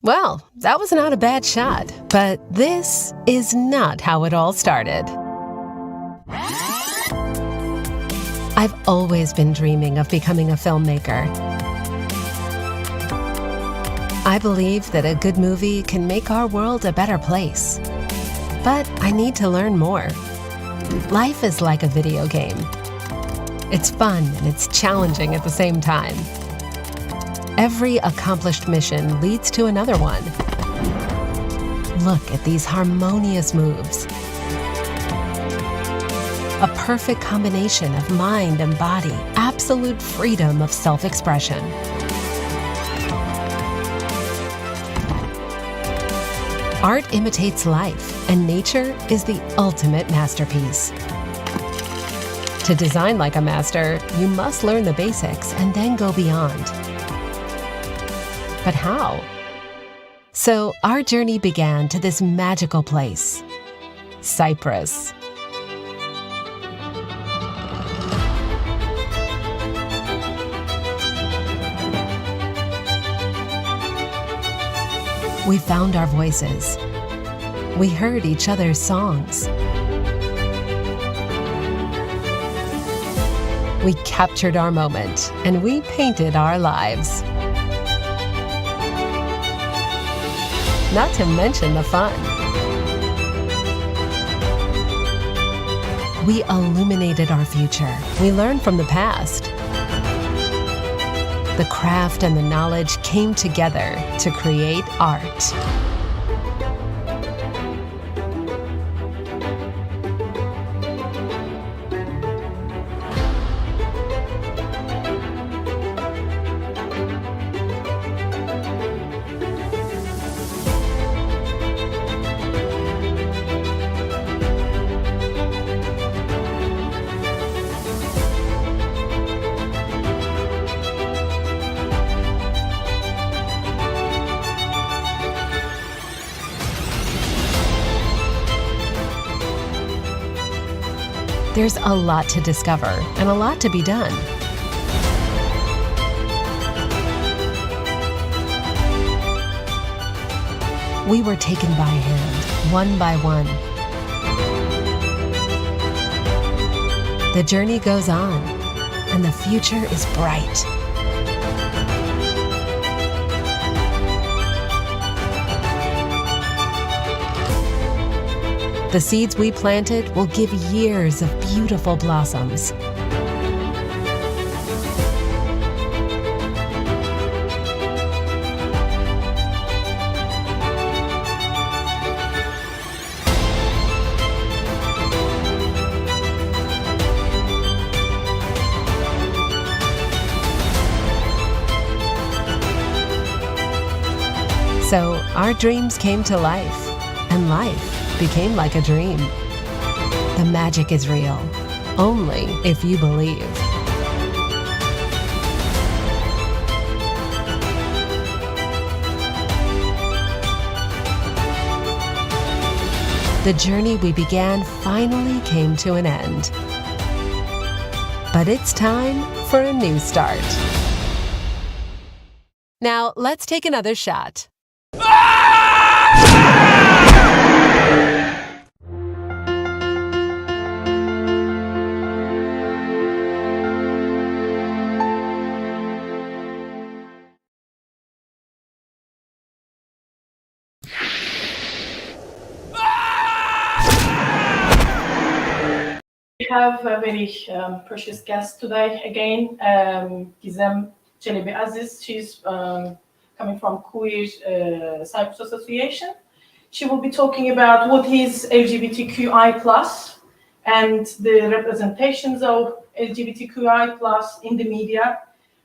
Well, that was not a bad shot, but this is not how it all started. I've always been dreaming of becoming a filmmaker. I believe that a good movie can make our world a better place. But I need to learn more. Life is like a video game. It's fun and it's challenging at the same time. Every accomplished mission leads to another one. Look at these harmonious moves. A perfect combination of mind and body, absolute freedom of self-expression. Art imitates life, and nature is the ultimate masterpiece. To design like a master, you must learn the basics and then go beyond. But how? So our journey began to this magical place, Cyprus. We found our voices. We heard each other's songs. We captured our moment, and we painted our lives. Not to mention the fun. We illuminated our future. We learned from the past. The craft and the knowledge came together to create art. There's a lot to discover and a lot to be done. We were taken by hand, one by one. The journey goes on, and the future is bright. The seeds we planted will give years of beautiful blossoms. So our dreams came to life, and life became like a dream. The magic is real, only if you believe. The journey we began finally came to an end. But it's time for a new start. Now, let's take another shot. We have a very precious guest today again, Gizem Çelebi Aziz. She's coming from Queer Cyprus Association. She will be talking about what is LGBTQI+ and the representations of LGBTQI+ in the media,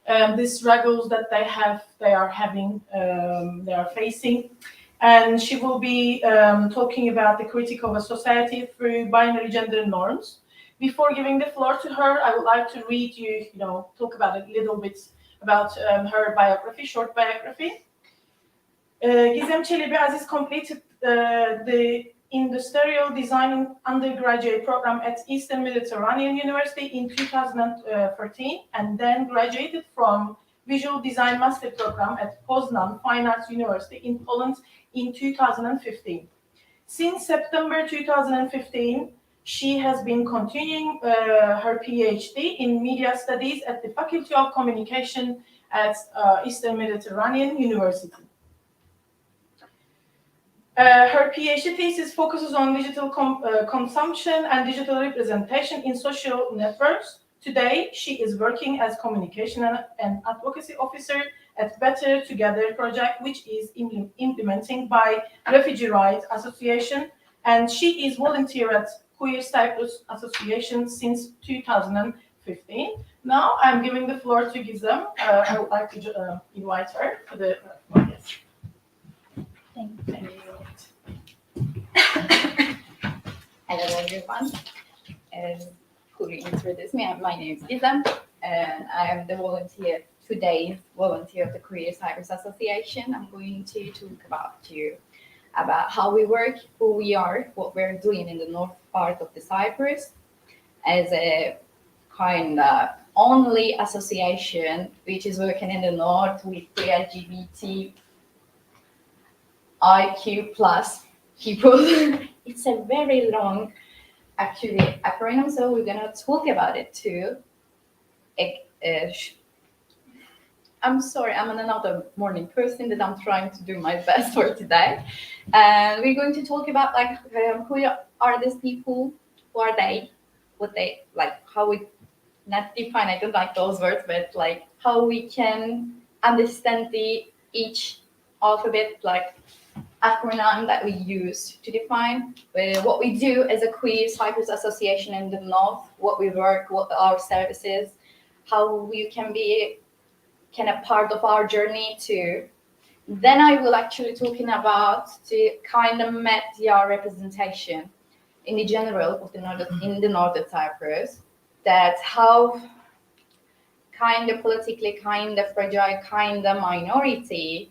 the struggles that they are facing. And she will be talking about the critique of a society through binary gender norms. Before giving the floor to her, I would like to read you, talk about a little bit about her biography, short biography. Gizem Çelebi Aziz completed the industrial design undergraduate program at Eastern Mediterranean University in 2013, and then graduated from Visual Design Master Program at Poznan Fine Arts University in Poland in 2015. Since September 2015, she has been continuing her PhD in Media Studies at the Faculty of Communication at Eastern Mediterranean University. Her PhD thesis focuses on digital consumption and digital representation in social networks. Today, she is working as communication and advocacy officer at Better Together project, which is implementing by Refugee Rights Association, and she is volunteer at Queer Cyprus Association since 2015. Now I'm giving the floor to Gizem. I would like to invite her to the audience. Thank you. Hello everyone. Who introduced me? My name is Gizem, and I am the today's volunteer of the Queer Cyprus Association. I'm going to talk about how we work, who we are, what we're doing in the north part of the Cyprus as a kind of only association which is working in the north with the LGBT IQ plus people. It's a very long actually acronym, so we're gonna talk about it too. I'm sorry, I'm another morning person that I'm trying to do my best for today. And we're going to talk about like who are these people, who are they, what they like, how we not define, I don't like those words, but like how we can understand each alphabet like acronym that we use to define what we do as a Queer Cyprus Association in the north, what we work, what our services, how we can be a part of our journey too. Then I will actually talking about the kind of media representation in the general of the northern Cyprus, that how kind of politically kind of fragile, kind of minority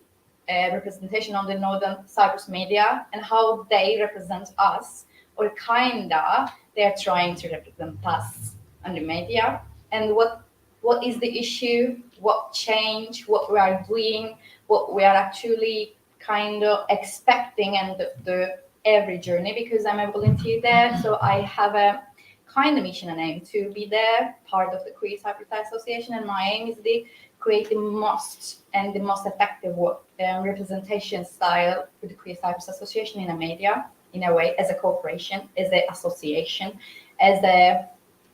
representation on the northern Cyprus media, and how they represent us, or kinda they're trying to represent us on the media, and what is the issue, what change, what we are doing, what we are actually kind of expecting, and the every journey, because I'm a volunteer there, so I have a kind of mission and aim to be there, part of the Queer Cyprus Association, and my aim is to create the most effective representation style for the Queer Cyprus Association in a media, in a way, as a corporation, as an association, as a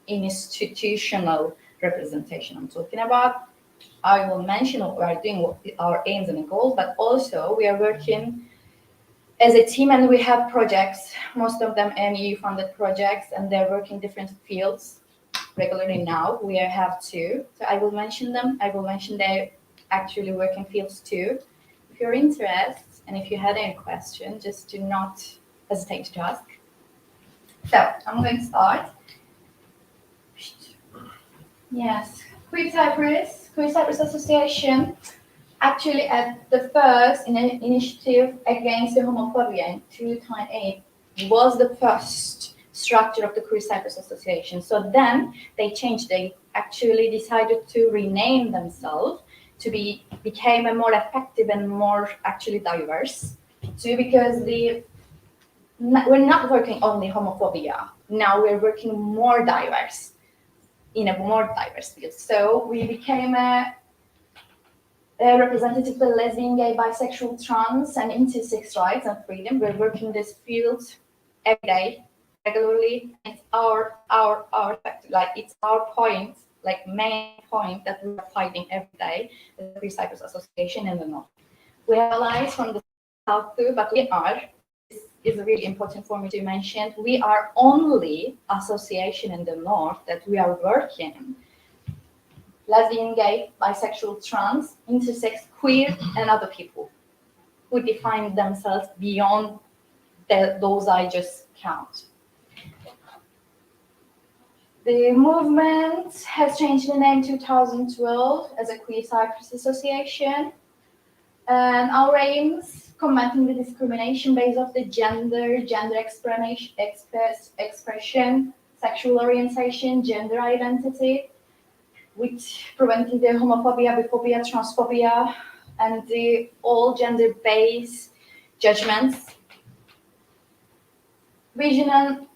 institutional representation I'm talking about. I will mention what we are doing, what our aims and goals, but also we are working as a team, and we have projects, most of them MEU-funded projects, and they're working different fields regularly now. We have two, so I will mention them. I will mention their actually working fields too. If you're interested, and if you had any question, just do not hesitate to ask. So I'm going to start. Yes, Queer Cyprus Association, actually at the first initiative against the homophobia in 2008 was the first structure of the Queer Cyprus Association. So then they changed, they actually decided to rename themselves to became a more effective and more actually diverse too, because we're not working only homophobia, now we're working more diverse, in a more diverse field. So we became a representative for lesbian, gay, bisexual, trans, and intersex rights and freedom. We're working this field every day, regularly. It's our like it's our point, like main point that we're fighting every day, the Queer Cyprus Association in the north. We have allies from the south too, but this is really important for me to mention, we are only association in the north that we are working lesbian, gay, bisexual, trans, intersex, queer, and other people who define themselves beyond those I just count. The movement has changed the name 2012 as a Queer Cyprus Association, and our aims: combating the discrimination based off the gender expression, sexual orientation, gender identity. with preventing the homophobia, biphobia, transphobia, and the all gender-based judgments. Vision and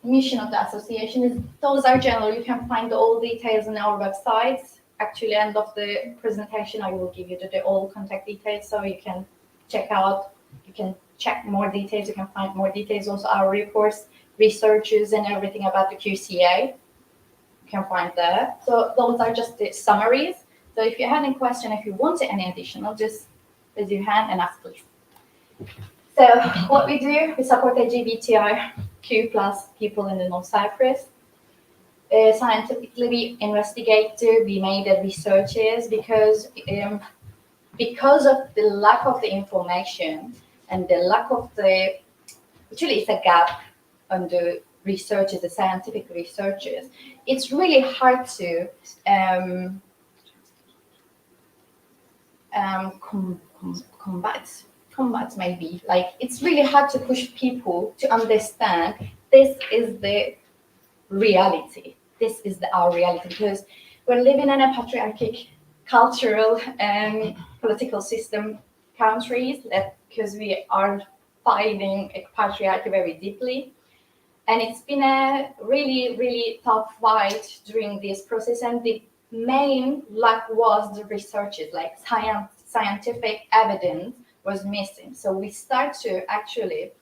mission of the association is, those are general. You can find all details on our websites. Actually, end of the presentation, I will give you the all contact details, so you can check out, you can check more details, you can find more details, also our reports, researches, and everything about the QCA. You can find there. So those are just the summaries. So if you have any question, if you want any additional, just raise your hand and ask, please. So what we do, we support LGBTIQ plus people in the North Cyprus. Scientifically, we investigate, we made the researches because of the lack of the information and the lack of the, actually it's a gap on the researches, the scientific researches. It's really hard to combat maybe, like it's really hard to push people to understand this is the reality. This is our reality, because we're living in a patriarchic cultural and political system countries, that because we are fighting a patriarchy very deeply. And it's been a really, really tough fight during this process. And the main lack was the researches, like scientific evidence was missing. So we start to actually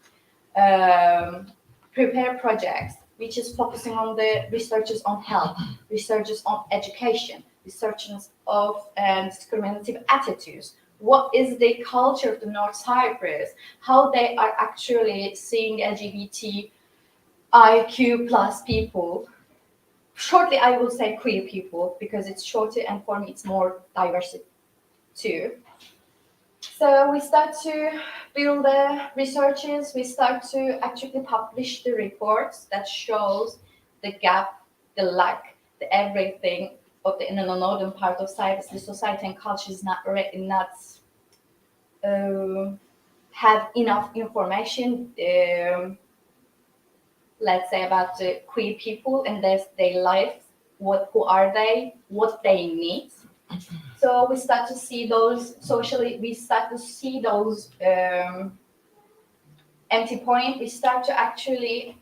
prepare projects which is focusing on the researches on health, researches on education, researches of discriminative attitudes. What is the culture of the North Cyprus? How they are actually seeing LGBTIQ plus people. Shortly, I will say queer people because it's shorter, and for me, it's more diversity too. So we start to build the researches, we start to actually publish the reports that shows the gap, the lack, the everything of the in the northern part of Cyprus. The society and culture is not have enough information, let's say, about the queer people and their lives, who are they, what they need. So we start to see those empty points. We start to actually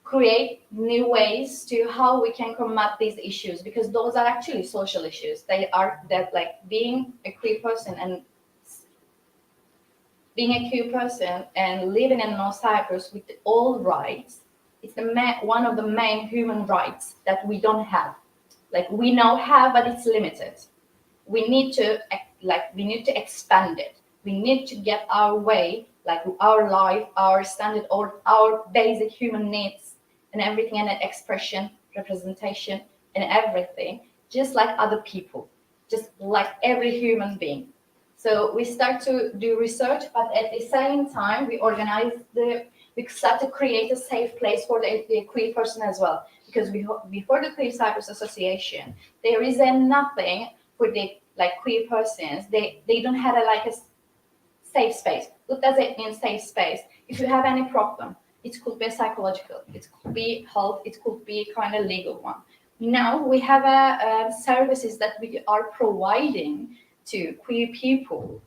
create new ways to how we can combat these issues, because those are actually social issues. That like being a queer person and living in North Cyprus with all rights. It's one of the main human rights that we don't have. Like we now have, but it's limited. We need to expand it. We need to get our way, like our life, our standard, or our basic human needs and everything, and expression, representation, and everything, just like other people, just like every human being. So we start to do research, but at the same time, we start to create a safe place for the queer person as well. Because before the Queer Cyprus Association, there is nothing for the queer persons. They don't have a safe space. What does it mean, safe space? If you have any problem, it could be psychological, it could be health, it could be kind of legal one. Now we have services that we are providing to queer people,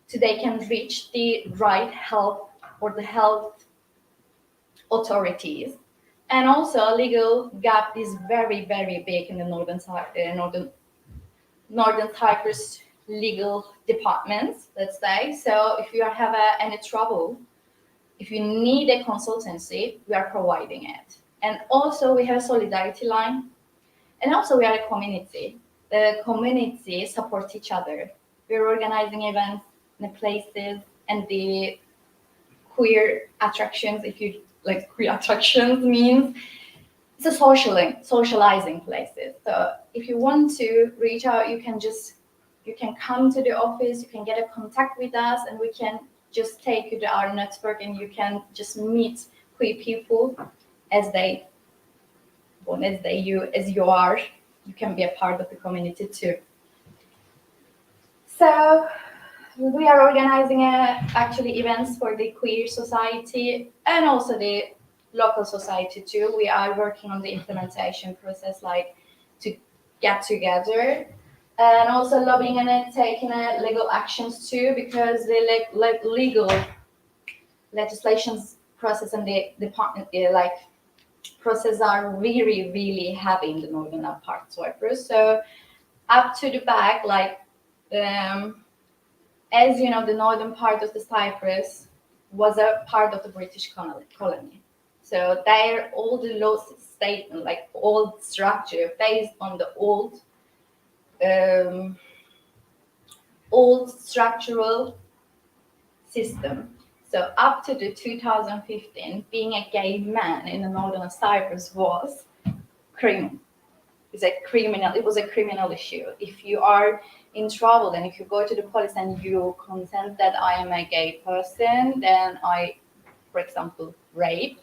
so they can reach the right help or the health authorities. And also, legal gap is very, very big in the northern Cyprus legal departments, let's say. So if you have any trouble, if you need a consultancy, we are providing it. And also, we have a solidarity line. And also, we are a community. The community support each other. We're organizing events in the places and the queer attractions. If you like, queer attractions means it's a socializing places. So if you want to reach out, you can come to the office, you can get a contact with us, and we can just take you to our network, and you can just meet queer people as you are. You can be a part of the community too. So we are organizing actually events for the queer society and also the local society too. We are working on the implementation process, like to get together, and also lobbying and taking legal actions too, because the legal legislations process and the department like process are really really heavy in the northern part of Cyprus. So up to the back, like as you know, the northern part of the Cyprus was a part of the British colony. So there, all the law state, like old structure, based on the old structural system. So up to the 2015, being a gay man in the northern Cyprus was criminal. It was a criminal issue. If you are in trouble and if you go to the police and you consent that I am a gay person, then I, for example, rape.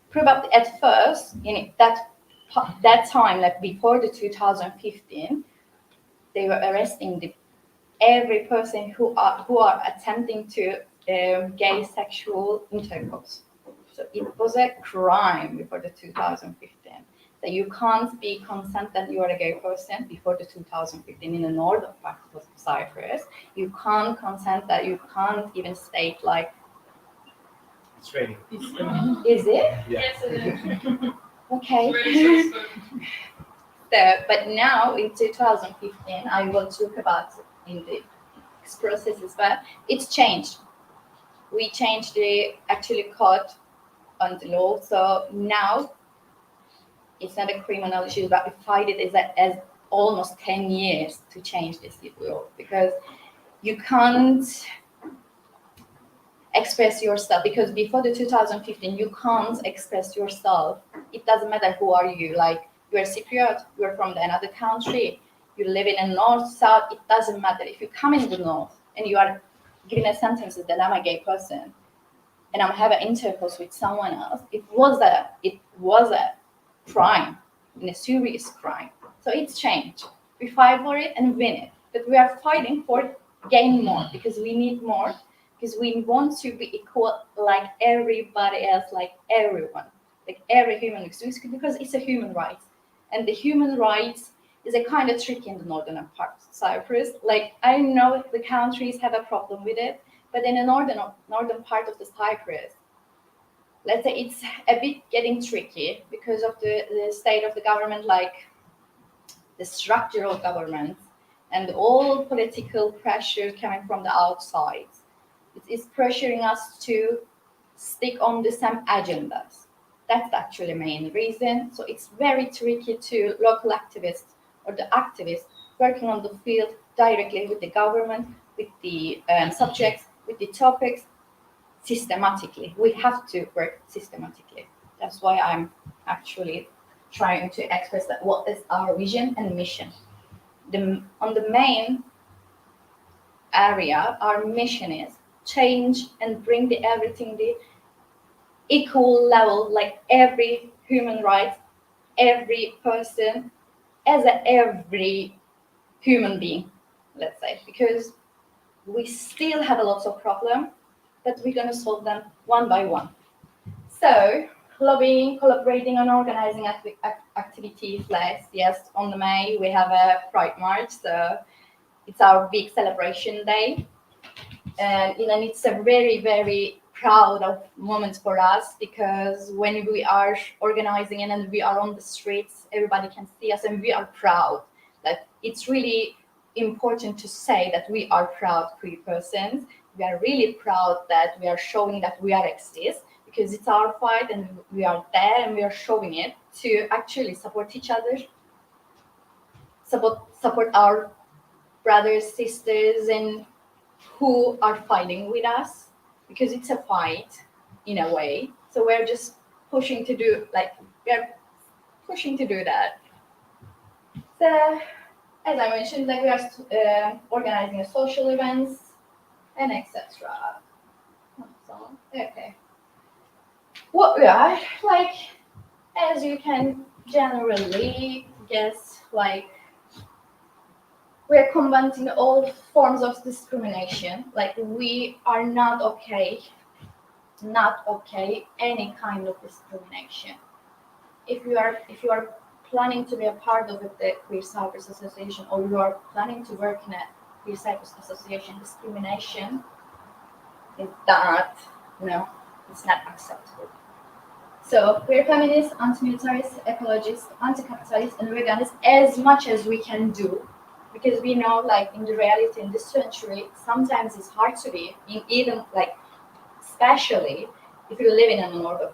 Probably at first, in that time, like before the 2015, they were arresting every person who are attempting to gay sexual intercourse. So it was a crime before the 2015. That you can't be consent that you are a gay person before the 2015 in the northern part of Cyprus. You can't consent that you can't even state like. It's raining. Is it? Yeah. Yes, it is. Okay. So, but now in 2015, I will talk about in the processes, but it's changed. We changed the actually code on the law, so now it's not a criminal issue, but we fight it as almost 10 years to change this law, because you can't express yourself, because before the 2015 you can't express yourself. It doesn't matter who are you, like you're Cypriot, you're from another country, you live in the north, south, it doesn't matter. If you come in the north and you are given a sentence that I'm a gay person and I'm having intercourse with someone else, it was a crime, and a serious crime. So it's changed. We fight for it and win it, but we are fighting for gain more, because we need more, because we want to be equal like everybody else, like everyone, like every human being, because it's a human right. And the human rights is a kind of tricky in the northern part of Cyprus. Like, I know the countries have a problem with it, but in the northern part of the Cyprus, let's say it's a bit getting tricky because of the state of the government, like the structural government and all political pressure coming from the outside. It is pressuring us to stick on the same agendas. That's actually the main reason. So it's very tricky to local activists or the activists working on the field directly with the government, with the subjects, with the topics, systematically. We have to work systematically. That's why I'm actually trying to express that what is our vision and mission. On the main area, our mission is change and bring everything the equal level, like every human right, every person as every human being, let's say, because we still have a lot of problems, but we're going to solve them one by one. So lobbying, collaborating and organizing activities. Yes, on the May we have a Pride March, so it's our big celebration day, and it's a very, very proud of moment for us, because when we are organizing and we are on the streets, everybody can see us and we are proud. That it's really important to say that we are proud queer persons. We are really proud that we are showing that we are exist, because it's our fight and we are there and we are showing it to actually support each other, support our brothers, sisters, and who are fighting with us, because it's a fight in a way. So we're just pushing to do that. So as I mentioned, like we are organizing social events and etc. So, okay. What we are, like, as you can generally guess, like, we're combating all forms of discrimination. Like, we are not okay not okay any kind of discrimination. If you are planning to be a part of the Queer Cyprus Association, or you are planning to work in a Queer Cyprus Association, discrimination is that no, it's not acceptable. So we're feminists, anti-militarist, ecologist, anti-capitalist, and veganist as much as we can do, because we know, like, in the reality in this century, sometimes it's hard to be, even like, especially if you live in a northern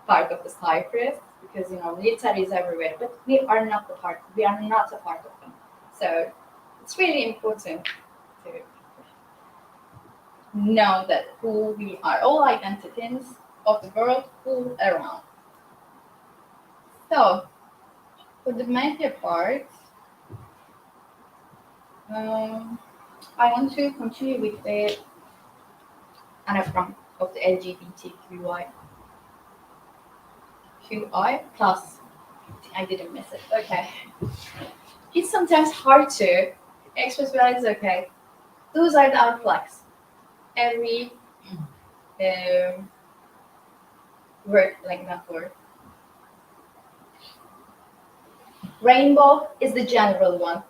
part of the Cyprus, because military is everywhere, but we are not a part of them. So it's really important to know that who we are, all identities of the world all around. So for the media part, I want to continue with the anagram of the LGBTQI plus. I didn't miss it. Okay. It's sometimes hard to express, but it's okay. Those are our flags. Every word, like that word. Rainbow is the general one.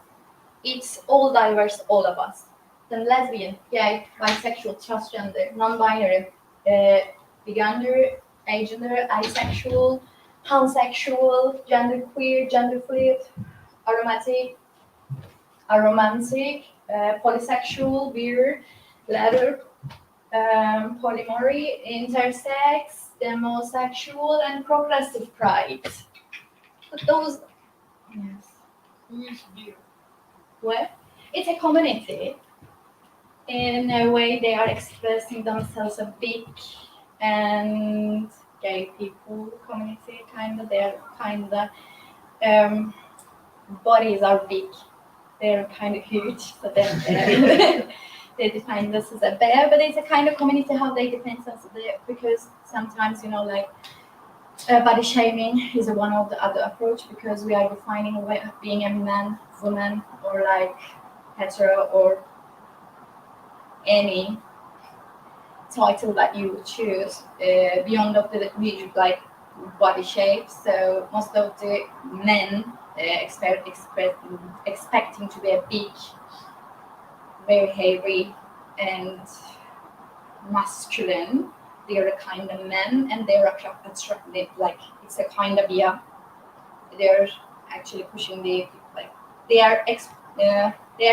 It's all diverse, all of us. Then lesbian, gay, bisexual, transgender, non-binary, bigender, agender, asexual, pansexual, genderqueer, gender fluid, aromantic, polysexual, weird, leather, polyamory, intersex, demisexual, and progressive pride. But those, yes. Well, it's a community. In a way, they are expressing themselves a big and gay people community, kind of. They're kind of bodies are big. They're kind of huge, so then they define this as a bear. But it's a kind of community how they define themselves, because sometimes body shaming is one of the other approach, because we are defining being a man, woman, or like hetero, or any title that you would choose beyond of the like body shape. So most of the men expecting to be a big, very hairy and masculine. They are a kind of men, and they're attracted, like it's a kind of they're actually pushing the, like, they are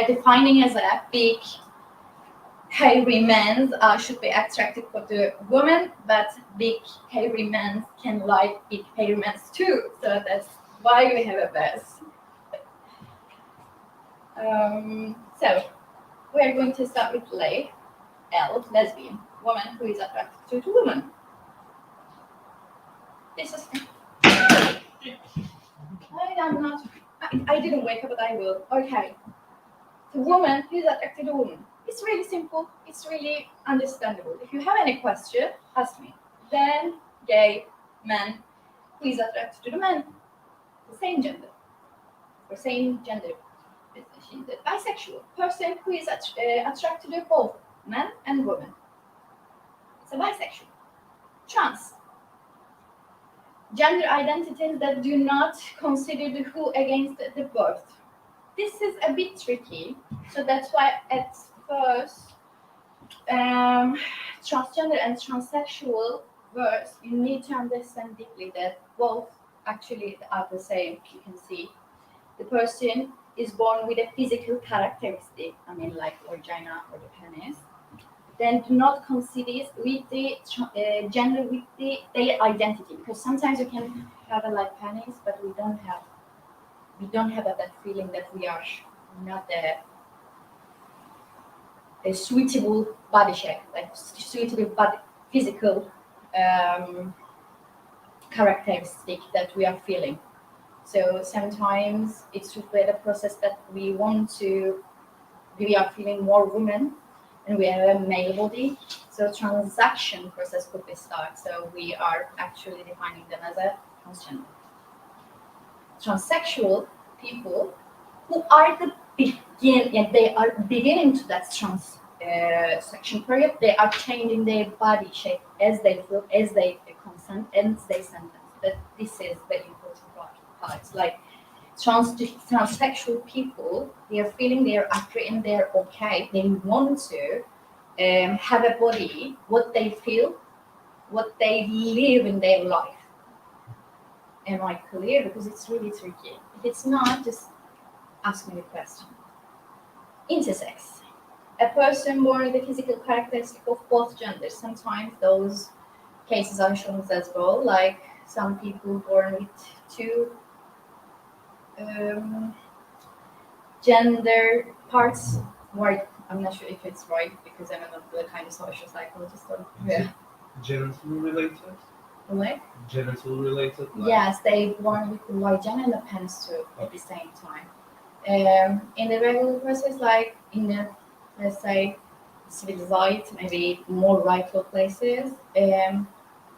defining as a big hairy men should be attracted for the woman, but big hairy men can like big hairy men too. So that's why we have a best. So we are going to start with lesbian, woman who is attracted to woman. This is. I'm not. I didn't wake up, but I will. Okay. The woman who is attracted to woman. It's really simple. It's really understandable. If you have any question, ask me. Then, gay man who is attracted to the man, the same gender, or same gender. She's a bisexual person who is attracted to both men and women. It's a bisexual. Trans. Gender identities that do not consider the who against the birth. This is a bit tricky, so that's why at first transgender and transsexual words, you need to understand deeply that both actually are the same. You can see the person is born with a physical characteristic, like vagina or the penis. Then do not consider with the gender with their identity, because sometimes you can have a like penis, but we don't have that feeling that we are not a suitable body shape, like suitable body physical characteristic that we are feeling. So sometimes it's through the process that we are feeling more woman, and we have a male body. So transaction process could be start. So we are actually defining them as a transgender. Transsexual people who are they are beginning to that section period, they are changing their body shape as they feel, as they consent, and they sentence. But this is the important part. Like transsexual people, they are feeling they're accurate and they're okay. They want to have a body, what they feel, what they live in their life. Am I clear? Because it's really tricky. If it's not, just ask me the question. Intersex. A person born with the physical characteristic of both genders. Sometimes those cases are shown as well, like some people born with two gender parts. Right, I'm not sure if it's right because I'm not the kind of social psychologist. So yeah. Genital related? Like, Genital related? yes, they born with the vagina and the penis too at the same time. In the regular process, like in the, let's say, civilized, maybe more rightful places,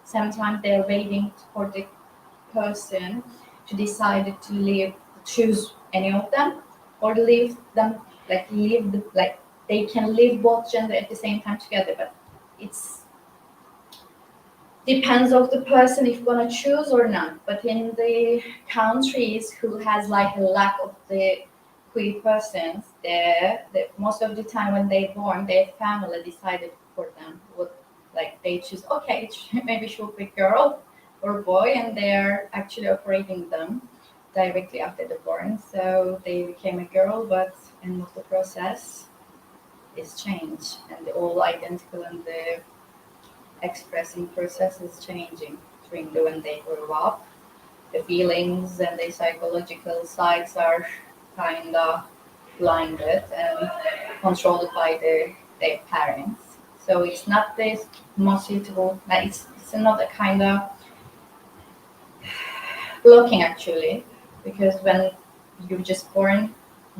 sometimes they're waiting for the person to decide to live, choose any of them, or leave them, like they can live both gender at the same time together, but it's depends of the person if gonna choose or not. But in the countries who has like a lack of the queer persons, the most of the time when they born, their family decided for them what, like they choose. Okay, maybe she'll be girl or boy, and they're actually operating them directly after the born. So they became a girl, but end of the process is changed, and they're all identical, and the expressing process is changing during the when they grow up. The feelings and the psychological sides are kind of blinded and controlled by their parents. So it's not this most suitable. Like it's not a kind of blocking actually, because when you're just born,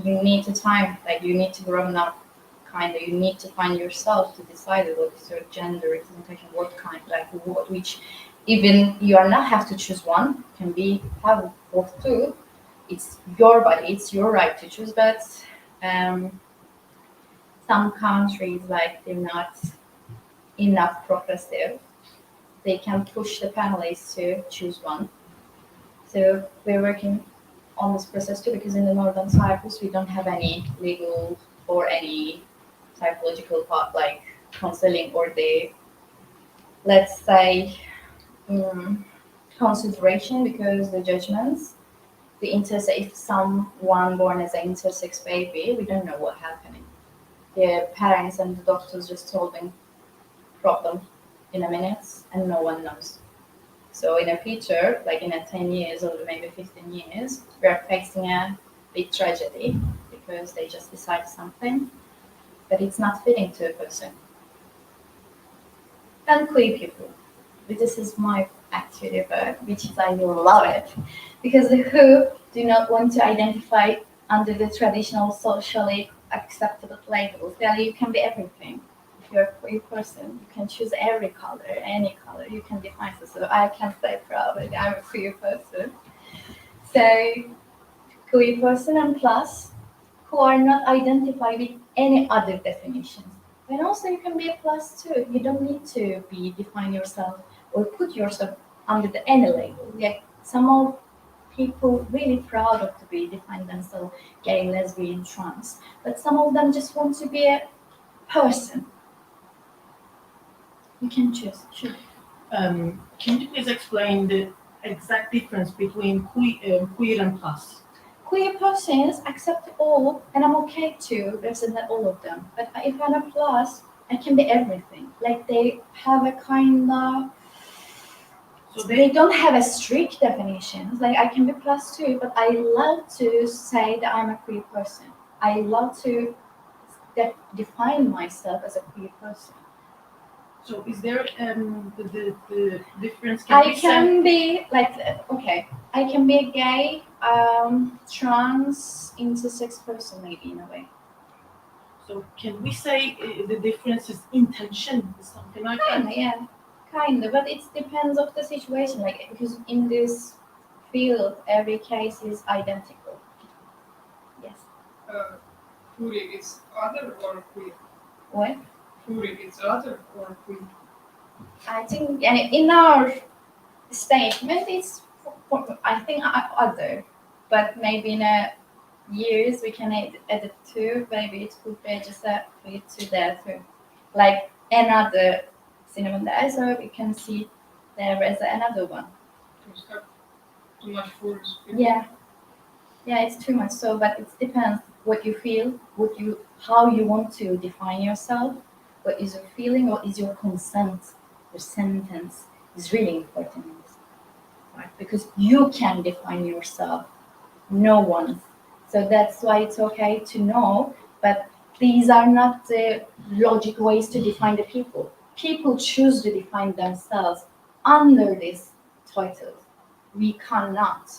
you need the time. Like you need to grow up. Kind of, you need to find yourself to decide what is your gender representation, what kind, like what, which, even you are not have to choose one, can be have both too. It's your body, it's your right to choose. But some countries, like they're not enough progressive, they can push the families to choose one. So we're working on this process too, because in the Northern Cyprus we don't have any legal or any psychological part like counseling or the, let's say, consideration, because the judgments, the intersex, if someone born as an intersex baby, we don't know what happening. The parents and the doctors just solving problem in a minute, and no one knows. So in a future, like in a 10 years or maybe 15 years, we are facing a big tragedy because they just decide something, but it's not fitting to a person. And queer people. This is my actually book, which is I love it, because the who do not want to identify under the traditional socially acceptable labels. Well, you can be everything. If you're a queer person, you can choose every color, any color. You can define yourself. So I can say proudly I'm a queer person. So queer person and plus who are not identified with any other definitions. And also you can be a plus too. You don't need to be define yourself or put yourself under the any label. Like some of people really proud of to be define themselves gay, lesbian, trans, but some of them just want to be a person. You can choose. Sure. Can you please explain the exact difference between queer and plus? Queer persons accept all, and I'm okay to represent all of them. But if I'm a plus, I can be everything. Like they have a kind of, So they don't have a strict definitions. Like I can be plus too, but I love to say that I'm a queer person. I love to define myself as a queer person. So is there the difference? I can be like, okay, I can be a gay, trans, intersex person maybe in a way. So can we say the difference is intention, something like that? Kinda, yeah, kinda, but it depends of the situation. Like because in this field, every case is identical. Yes. Queer is other or queer? What? Kuri, it's other or we? I think and in our statement it's I think other, but maybe in a years we can edit to. Maybe it could be just a it to there too, like another cinnamon there, so we can see there is another one. It's not too much for Yeah, yeah, it's too much. So, but it depends what you feel, how you want to define yourself, what is your feeling, what is your consent, your sentence is really important in this, right? Because you can define yourself, no one. So that's why it's okay to know, but these are not the logic ways to define the people. People choose to define themselves under this title. We cannot.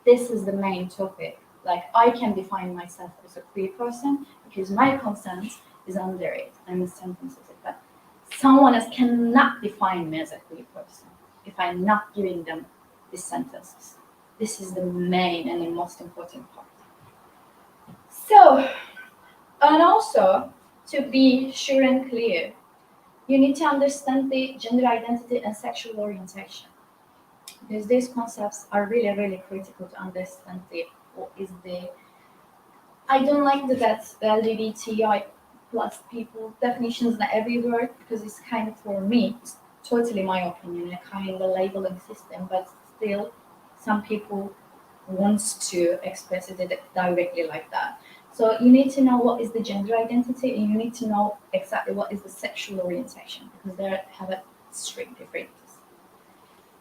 This is the main topic. Like I can define myself as a queer person because my consent is under it and the sentence of it. But someone else cannot define me as a queer person if I'm not giving them these sentences. This is the main and the most important part. So, and also to be sure and clear, you need to understand the gender identity and sexual orientation. Because these concepts are really, really critical to understand what is the. I don't like that LGBTI plus people definitions in every word because it's kind of for me, it's totally my opinion, a kind of a labeling system, but still some people wants to express it directly like that. So you need to know what is the gender identity and you need to know exactly what is the sexual orientation because they have a strict differences.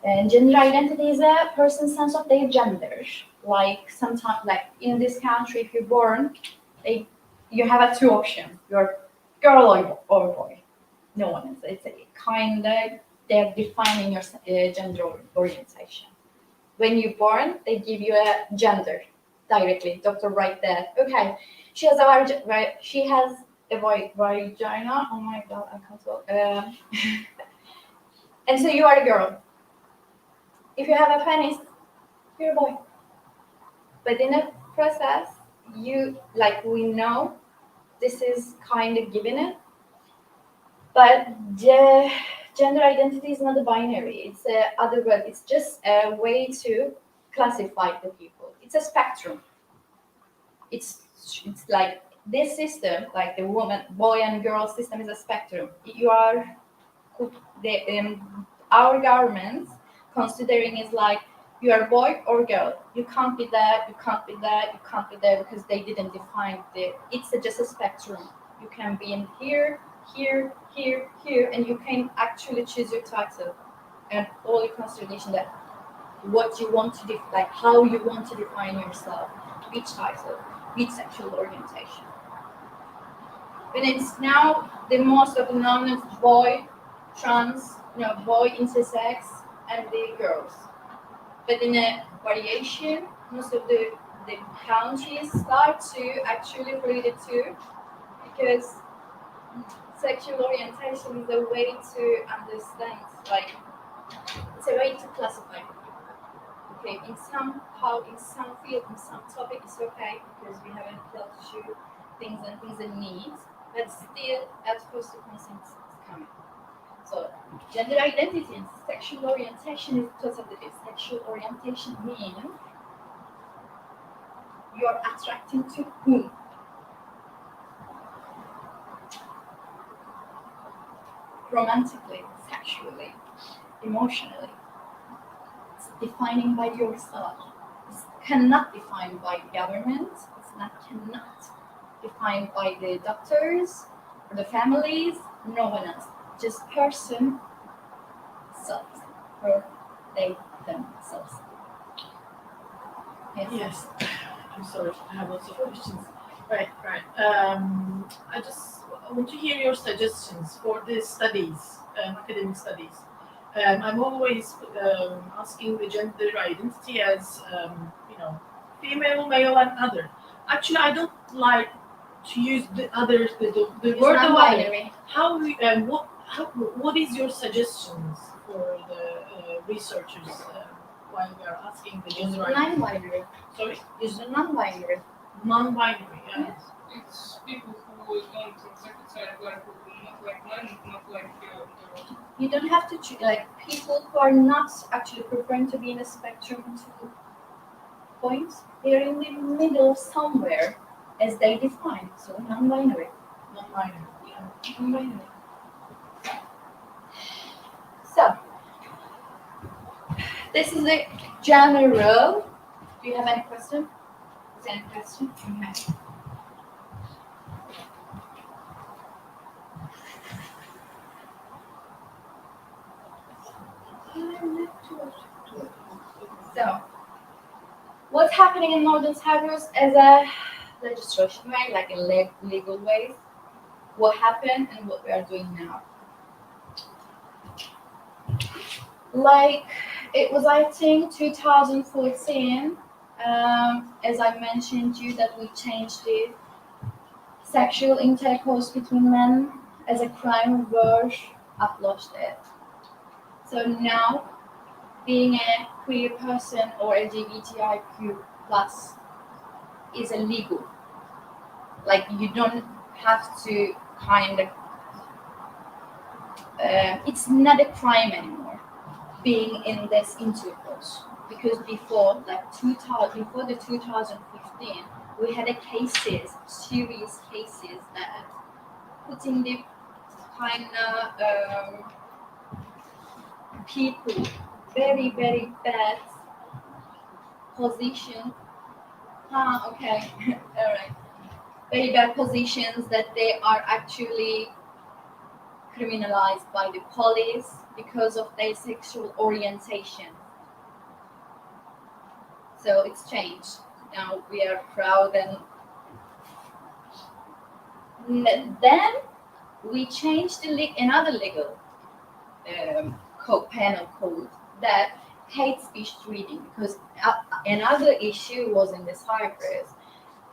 And gender identity is a person's sense of their gender. Like sometimes, like in this country, if you're born, you have two options: you're girl or boy. No one is. It's a kind of they're defining your gender orientation. When you're born, they give you a gender directly. Doctor right there. Okay, she has a vagina. Oh my god, I can't talk. And so you are a girl. If you have a penis, you're a boy. But in a process, we know this is kind of given it. But gender identity is not a binary. It's a other word. It's just a way to classify the people. It's a spectrum. It's like this system, like the boy and girl system is a spectrum. Our governments considering is like you are boy or girl. You can't be that, you can't be that, you can't be there because they didn't define it's just a spectrum. You can be in here, here, here, here, and you can actually choose your title and all your consideration that what you want to how you want to define yourself, which title, which sexual orientation. When it's now the most of the known as boy, trans, boy intersex, and the girls. But in a variation, most of the countries start to actually read it too, because sexual orientation is a way to understand, it's a way to classify people. Okay, in some field, in some topic, it's okay because we haven't felt to things and needs, but still, at first, the consent is coming. So, gender identity and sexual orientation is totally different. Sexual orientation means you're attracting to whom? Romantically, sexually, emotionally. It's defining by yourself. It's cannot defined by government. Cannot defined by the doctors or the families. No one else. Just person self or they themselves. Yes. I'm sorry, I have lots of questions. Right. I just want to hear your suggestions for the studies, academic studies. I'm always asking the gender identity as, female, male, and other. Actually, I don't like to use the others, the word other. Non-binary. What is your suggestions for the researchers while we are asking the gender identity? Non-binary. Sorry? It's a non-binary. Non-binary, yeah. It's people who who don't exactly say like not like men, not like the You don't have to choose, like people who are not actually preferring to be in a spectrum 2 points, they're in the middle somewhere as they define. So non-binary. Non-binary. Yeah, non-binary. So this is the general. Do you have any question? Is there any question? Okay. So, what's happening in Northern Cyprus as a legislation way, like in legal ways? What happened and what we are doing now? Like, it was, I think, 2014, as I mentioned to you, that we changed the sexual intercourse between men as a crime were abolished it. So now, being a queer person or LGBTIQ plus is illegal. Like you don't have to kind of. It's not a crime anymore being in this intercourse because before, like 2000, before the 2015, we had serious cases that putting the kind of people very bad position. Okay, all right. Very bad positions that they are actually criminalized by the police because of their sexual orientation. So it's changed. Now we are proud, and then we changed another legal penal code that hate speech reading, because another issue was in the Cyprus.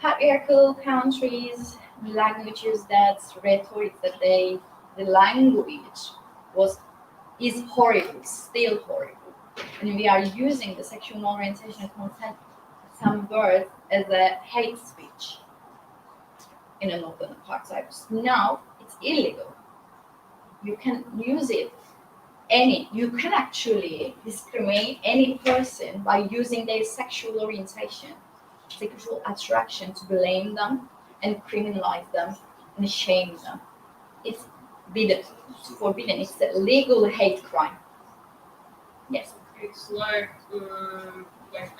Patriarchal countries, languages that's rhetoric that the language is horrible, still horrible. And we are using the sexual orientation and consent, some words as a hate speech in a northern part of Cyprus. Now it's illegal. You can use it. You can actually discriminate any person by using their sexual orientation, sexual attraction, to blame them and criminalize them and shame them. It's forbidden. It's a legal hate crime. Yes. it's like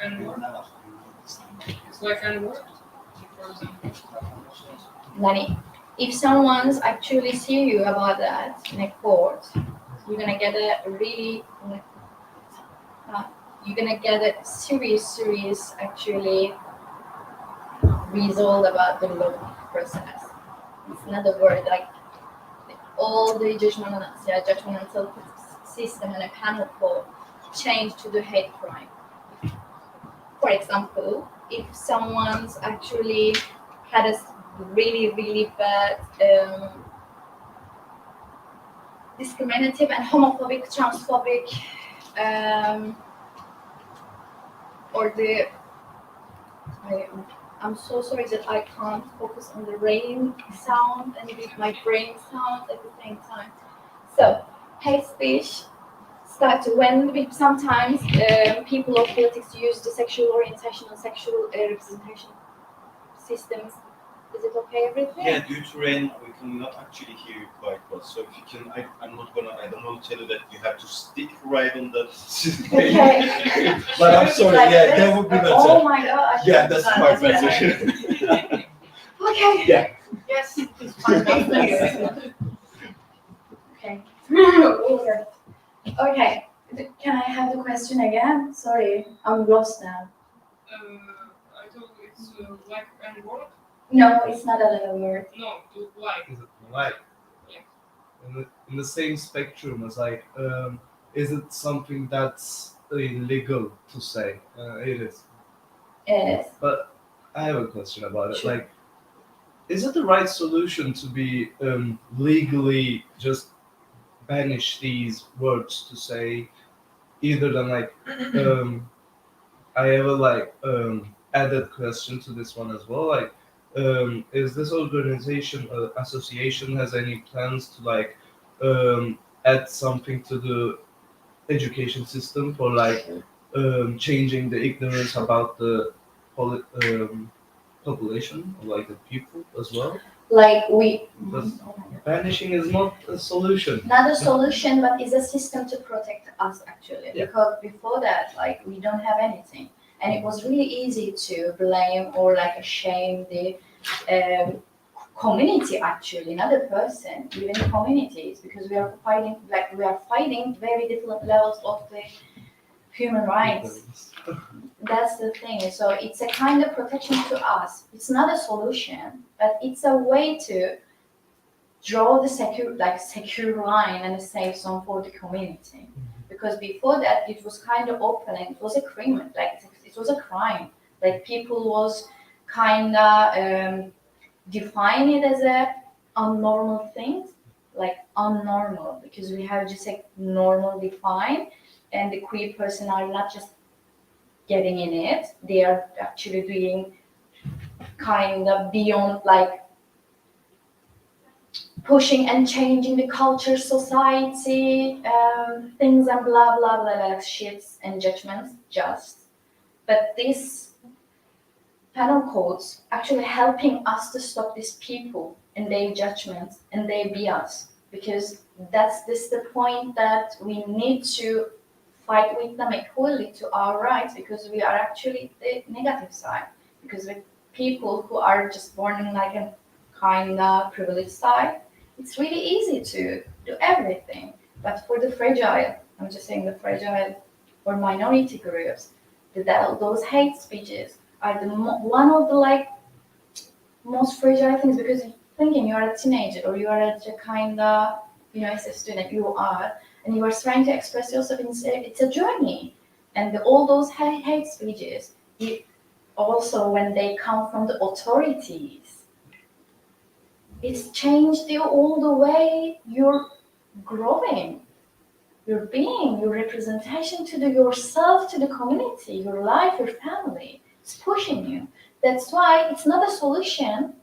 N-word. It's like N-word, for example. Lani, if someone's actually sue you about that in a court, you're gonna get a serious actually result about the law process. It's not a word like all the judgmental system and a panel code changed to the hate crime. For example, if someone's actually had a really bad discriminative and homophobic, transphobic, I'm so sorry that I can't focus on the rain sound and with my brain sound at the same time. So, hate speech starts when sometimes people of politics use the sexual orientation and sexual representation systems. Is it okay, everything? Yeah, due to rain, we cannot actually hear you quite well. So if you can, I don't want to tell you that you have to stick right on the. Okay. But I'm sorry, Like yeah, this? that would be better. Oh my god. Yeah, that's quite better. Okay. Yeah. Yes, it's fine. Okay. Okay. Can I have the question again? Sorry, I'm lost now. I told you it's like N-word. No, it's not a little word. No, to like. Is it like Yeah. in the same spectrum as like is it something that's illegal to say? It is. Yes. But I have a question about it. Sure. Like, is it the right solution to be legally just banish these words to say, either than like I have a added question to this one as well. Like, is this organization association has any plans to like add something to the education system for like changing the ignorance about the population or like the people as well? Like we, Because banishing is not a solution. not a solution, but it's a system to protect us actually. Yeah. Because before that, like we don't have anything, and it was really easy to blame or like shame the community actually, not a person, even communities, because we are fighting very different levels of the human rights. That's the thing. So it's a kind of protection to us. It's not a solution, but it's a way to draw the secure line and a safe zone for the community. Because before that, it was kind of open and it was a crime. Like it was a crime. Like people was kind of define it as a unnormal thing, like unnormal, because we have just a normal define, and the queer person are not just getting in it, they are actually doing kind of beyond like pushing and changing the culture, society, things and blah blah blah, like shits and judgments just. But this panel codes actually helping us to stop these people and their judgments and their bias, because that's the point that we need to fight with them equally to our rights, because we are actually the negative side, because with people who are just born in like a kind of privileged side, it's really easy to do everything. But for the fragile, I'm just saying the fragile or minority groups, those hate speeches are one of the like most fragile things, because thinking you are a teenager or you are a kind of, you know, as a student you are, and you are trying to express yourself and say it's a journey, and all those hate speeches, also when they come from the authorities, it's changed all the way you're growing, your being, your representation to yourself, to the community, your life, your family. It's pushing you. That's why it's not a solution.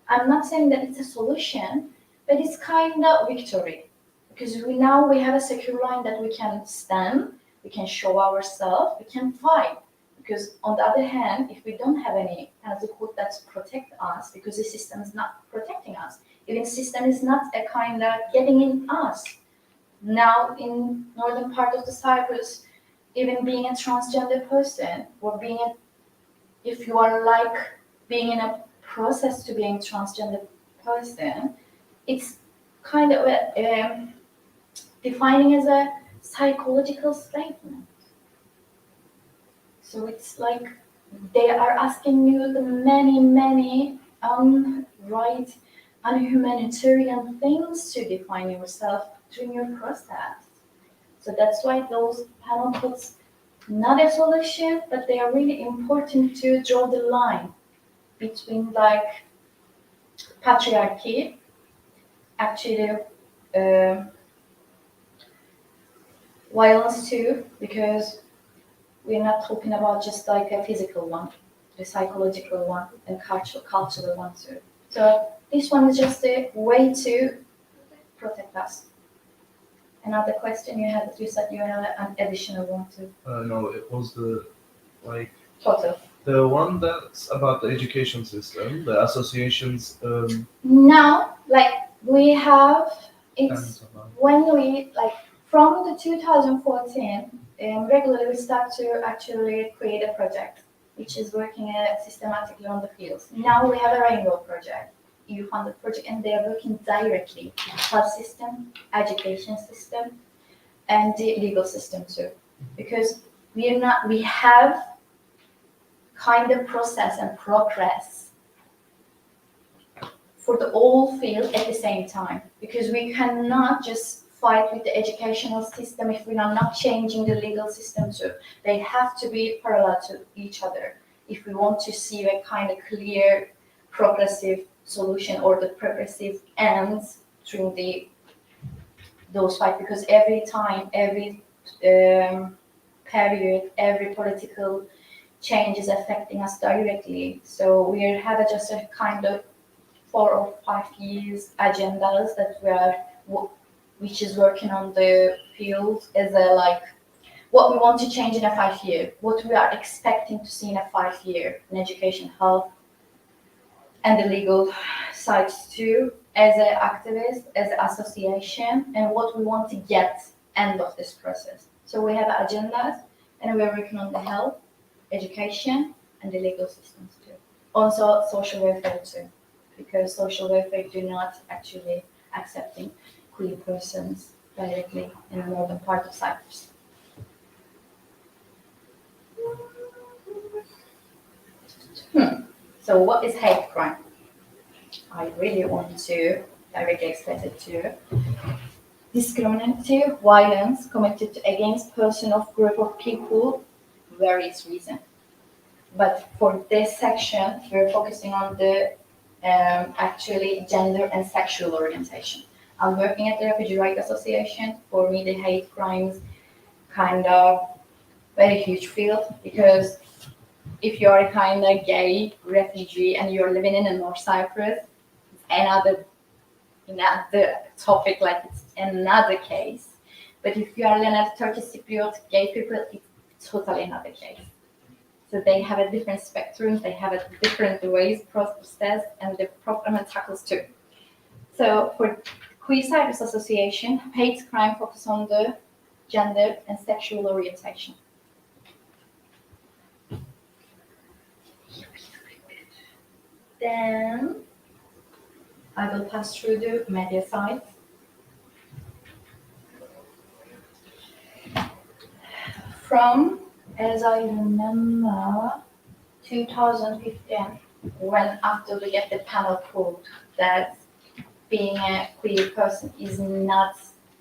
I'm not saying that it's a solution, but it's kind of victory. Because we have a secure line that we can stand, we can show ourselves, we can fight. Because on the other hand, if we don't have any penalty code that protect us, because the system is not protecting us, even the system is not a kind of getting in us. Now in northern part of the Cyprus, even being a transgender person or if you are like being in a process to being a transgender person, it's kind of defining as a psychological statement. So it's like they are asking you the many unhumanitarian things to define yourself during your process. So that's why those panel codes not a solution, but they are really important to draw the line between like patriarchy, actually violence too, because we're not talking about just like a physical one, the psychological one and cultural one too. So this one is just a way to protect us. Another question you had, you said you had an additional one too. No, it was the like Total. the one that's about the education system, the associations. Now, like we have, it's and about- when we like from the 2014, regularly we start to actually create a project which is working systematically on the fields. Now we have a Rainbow project, EU-funded project, and they are working directly with the health system, education system, and the legal system too. Because we have kind of process and progress for the whole field at the same time. Because we cannot just fight with the educational system if we are not changing the legal system too. They have to be parallel to each other if we want to see a kind of clear, progressive solution or the progressive ends during those fights. Because every time, every period, every political change is affecting us directly. So we have just a kind of 4 or 5 years agendas that we are, which is working on the field as a like what we want to change in a 5 year, what we are expecting to see in a 5 year in education, health, and the legal sides too, as an activist, as an association, and what we want to get end of this process. So we have agendas, and we are working on the health, education, and the legal systems too. Also social welfare too, because social welfare do not actually accepting queer persons directly in the northern part of Cyprus. So what is hate crime? I really want to directly express it to discriminatory violence committed against person or group of people, various reasons. But for this section, we're focusing on the actually gender and sexual orientation. I'm working at the Refugee Rights Association. For me, the hate crimes kind of very huge field, because if you're a kind of gay refugee and you're living in North Cyprus, it's another topic, like it's another case. But if you are in a Turkish Cypriot gay people, it's totally another case. So they have a different spectrum, they have a different ways process, and the problem tackles too. So for Queer Cyprus Association, hate crime focus on the gender and sexual orientation. Then I will pass through the media side. From, as I remember, 2015, when after we get the panel proved that being a queer person is not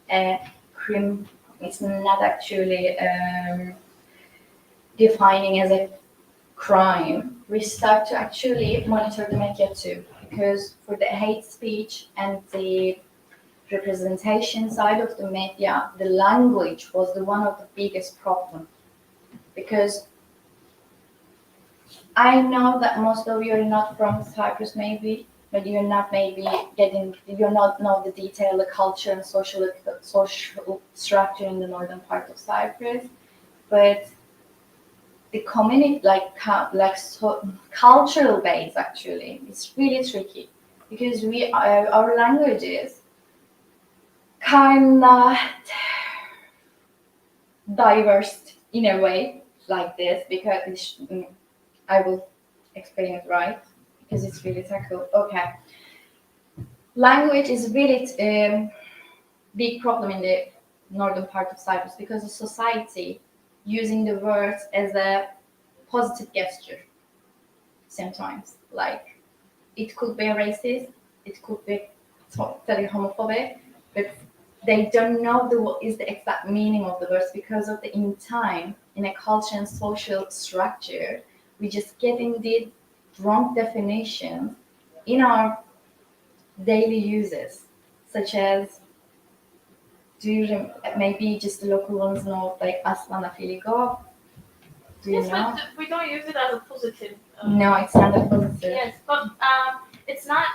a crime, it's not actually defining as a crime, we start to actually monitor the media too, because for the hate speech and the representation side of the media, the language was the one of the biggest problem. Because I know that most of you are not from Cyprus maybe, but you're not maybe you're not know the detail, the culture and social structure in the northern part of Cyprus. But the community, cultural base actually, it's really tricky, because our languages kind of diverse in a way like this, because I will explain it right, because it's really tackled. Okay, language is really big problem in the northern part of Cyprus, because the society using the words as a positive gesture sometimes. Like, it could be racist, it could be totally homophobic, but they don't know what is the exact meaning of the words, because of the in time, in a culture and social structure, we just getting the wrong definition in our daily uses, such as, maybe just the local ones know, like Aslana Filigo? Do you Yes, know? but we don't use it as a positive. No, it's not a positive. Yes, but it's not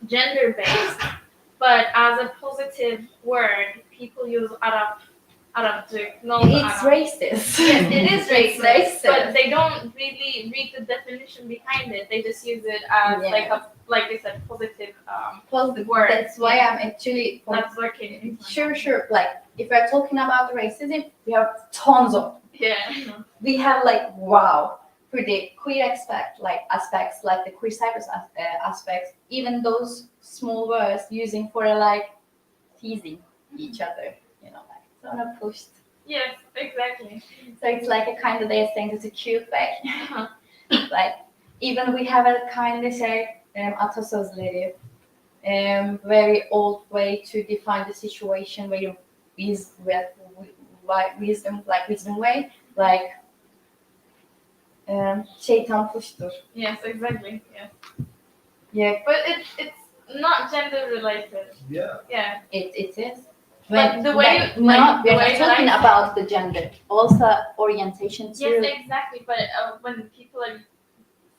gender based, but as a positive word, people use Arab to know It's Arab. racist. Yes, it is It's racist, racist. but they don't really read the definition behind it. They just use it as like they said, positive Positive word. That's why I'm actually. That's working. Sure. Like, if we're talking about racism, we have tons of. Yeah. We have wow. For the queer aspects, like the queer Cyprus aspects, even those small words using for teasing each other, sort of pushed. Yes, exactly. So it's like a kind of, they're saying it's a cute way. Uh-huh. Like, even we have a kind of atasözleri, very old way to define the situation where you wisdom way, like şeytan puştur. Yes, exactly. Yes. Yeah, But it's not gender related. Yeah. Yeah. it is. But the way no, like, the we're way not that talking I about the gender, also orientation too. yes, exactly. But when people are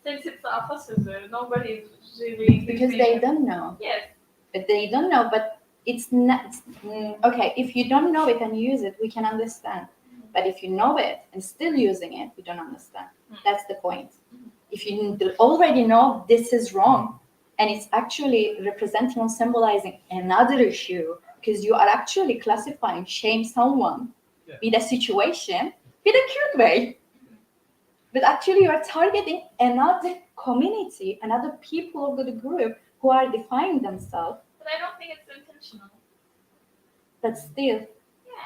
since it's atasözü, nobody is really Because using they it. don't know. Yes. But they don't know. But it's not okay. If you don't know it and use it, we can understand. But if you know it and still using it, we don't understand. That's the point. If you already know this is wrong, and it's actually representing or symbolizing another issue, because you are actually classifying shame someone Yeah. with a situation with a cute way. But actually, you are targeting another community, another people of the group who are defining themselves. But I don't think it's intentional. But still,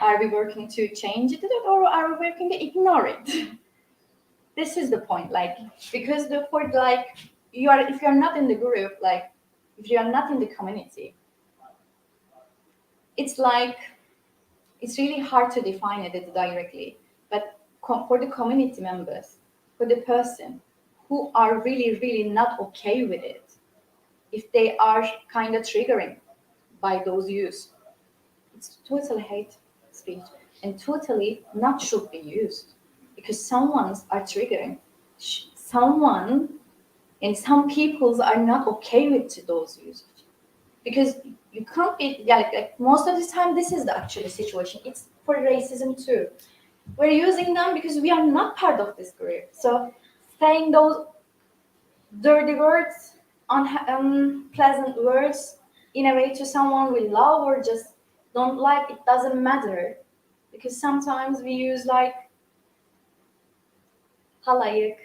are we working to change it, or are we working to ignore it? This is the point. Like, because if you're not in the group, like, if you are not in the community, it's really hard to define it directly. But for the community members, for the person who are really, really not okay with it, if they are kind of triggering by those views, it's totally hate speech and totally not should be used, because someone's are triggering. Someone and some peoples are not okay with those usage, because you can't be like most of the time this is the actual situation. It's for racism too. We're using them because we are not part of this group. So saying those dirty words, unpleasant words in a way to someone we love or just don't like, it doesn't matter, because sometimes we use like halayık.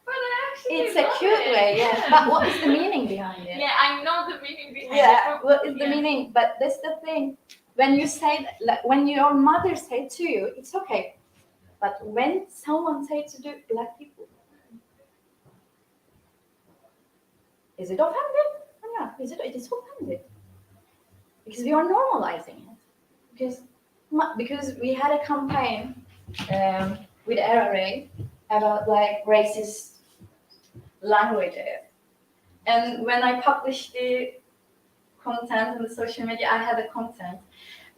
But actually, It's a love cute it. way, yeah. But what is the meaning behind it? Yeah, I know the meaning behind Yeah, it. what is the Yeah. meaning? But that's the thing. When you say, like, when your mother say to you, it's okay. But when someone say to the black people, is it offended or not? It is offended, because we are normalizing it. Because we had a campaign with RRA about like racist languages, and when I published the content on the social media, I had a content.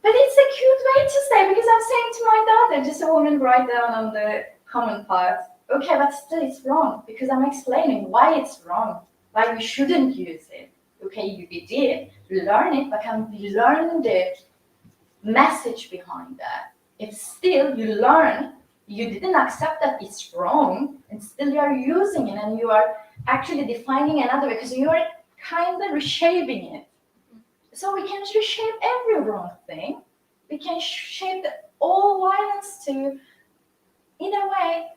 But it's a cute way to say, because I'm saying to my daughter, just a woman write down on the comment part, okay, but still it's wrong, because I'm explaining why it's wrong, why we shouldn't use it. Okay, we did learn it, but can we learn the message behind that? If still you learn, you didn't accept that it's wrong, and still you are using it, and you are actually defining another way, because you are kind of reshaping it. So we can reshape every wrong thing. We can shape all violence to, in a way,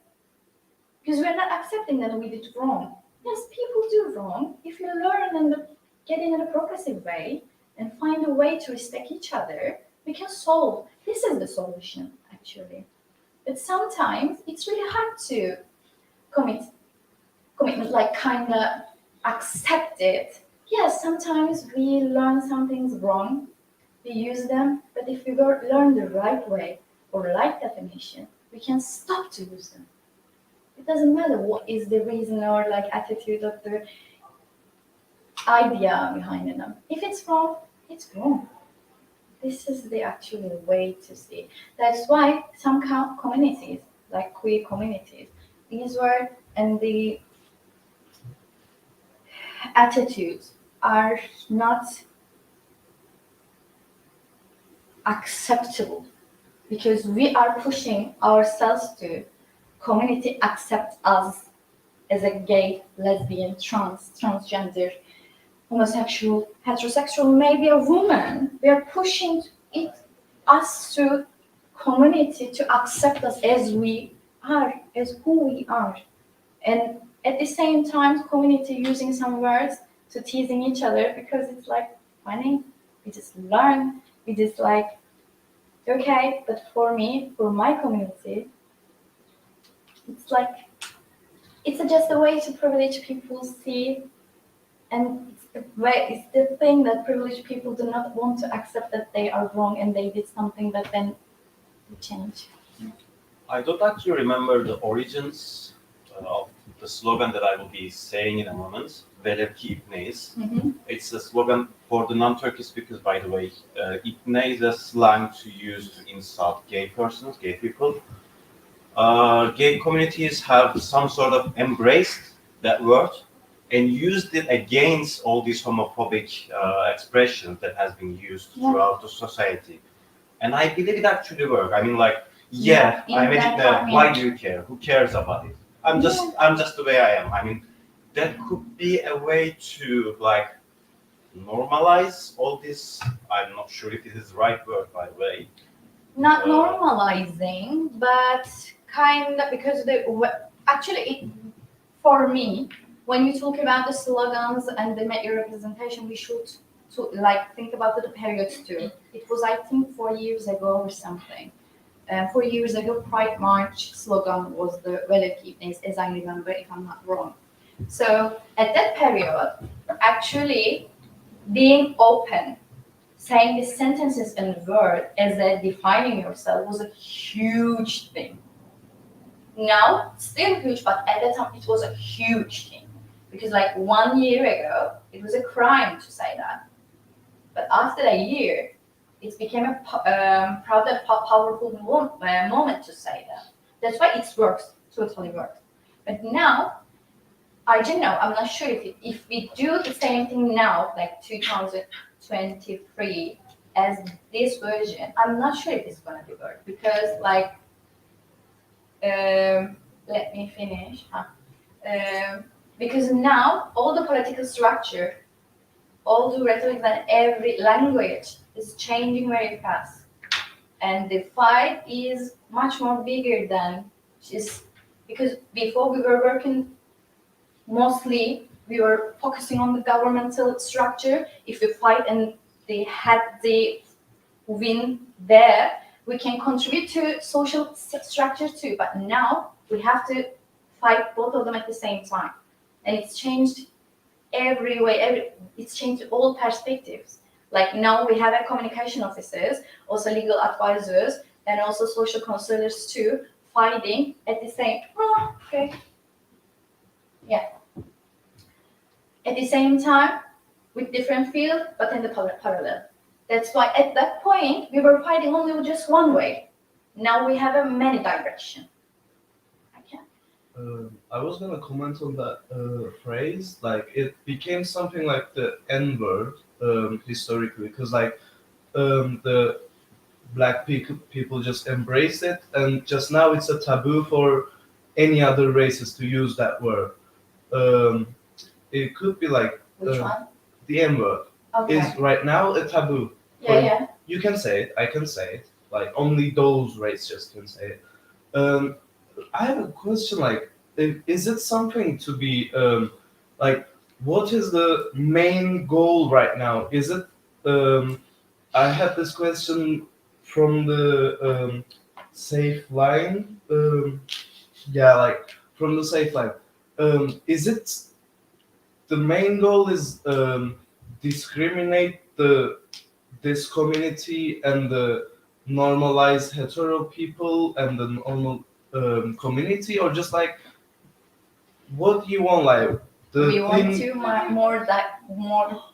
because we're not accepting that we did wrong. Yes, people do wrong. If you learn and get in a progressive way and find a way to respect each other, we can solve. This is the solution, actually. But sometimes it's really hard to commitment, like kind of accept it. Yes, sometimes we learn some things wrong, we use them, but if we learn the right way or right definition, we can stop to use them. It doesn't matter what is the reason or like attitude of the idea behind them. If it's wrong, it's wrong. This is the actual way to see. That's why some communities, like queer communities, these were and the attitudes are not acceptable, because we are pushing ourselves to community accept us as a gay, lesbian, transgender, homosexual, heterosexual, maybe a woman. We are pushing us to community to accept us as we are, as who we are. And at the same time, community using some words to teasing each other, because it's like funny. We just learn. We just like, okay, but for me, for my community, it's like, it's just a way to privilege people see, and it's the thing that privileged people do not want to accept that they are wrong and they did something, but then we change. I don't actually remember the origins of the slogan that I will be saying in a moment, Velev ki İbneyiz. Mhm. It's a slogan for the non-Turkish speakers, by the way. İbne is a slang to use to insult gay persons, gay people. Gay communities have some sort of embraced that word and used it against all these homophobic expressions that has been used throughout the society. And I believe it actually works. I mean, like, yeah, Yeah, I'm in a that Egyptian. Why time, do you care? Who cares about it? I'm just the way I am. I mean, that could be a way to like normalize all this. I'm not sure if this is the right word, by the way. not normalizing, but kind of because actually it, for me, when you talk about the slogans and the media representation, we should to like think about the periods too. It was I think 4 years ago or something. 4 years ago, Pride March slogan was the Velev ki İbneyiz, as I remember, if I'm not wrong. So at that period, actually being open, saying the sentences and word as a defining yourself was a huge thing. Now, still huge, but at that time it was a huge thing. Because like 1 year ago, it was a crime to say that. But after a year, it became a proud and powerful moment to say that. That's why it works, totally works. But now, I don't know, I'm not sure if we do the same thing now, like 2023, as this version, I'm not sure if it's gonna be work. Because like, let me finish. Because now, all the political structure, all the rhetoric and every language is changing very fast. And the fight is much more bigger than just because before we were working mostly, we were focusing on the governmental structure. If we fight and they had the win there, we can contribute to social structure too. But now we have to fight both of them at the same time. And it's changed every way, it's changed all perspectives. Like now we have a communication officers, also legal advisors, and also social counselors too, fighting at the same. At the same time, with different field, but in the parallel. That's why at that point we were fighting only with just one way. Now we have a many direction. I was gonna comment on that phrase. Like it became something like the N-word historically, because like the black people just embraced it, and just now it's a taboo for any other races to use that word. It could be like Which one? the N-word Okay. is right now a taboo. Yeah. You can say it. I can say it. Like only those races can say it. I have a question. Like, is it something to be like? What is the main goal right now? Is it? I had this question from the Safe Line. Yeah, like from the Safe Line. Is it the main goal is discriminate this community and the normalized hetero people and the normal community, or just like what do you want, like We want to more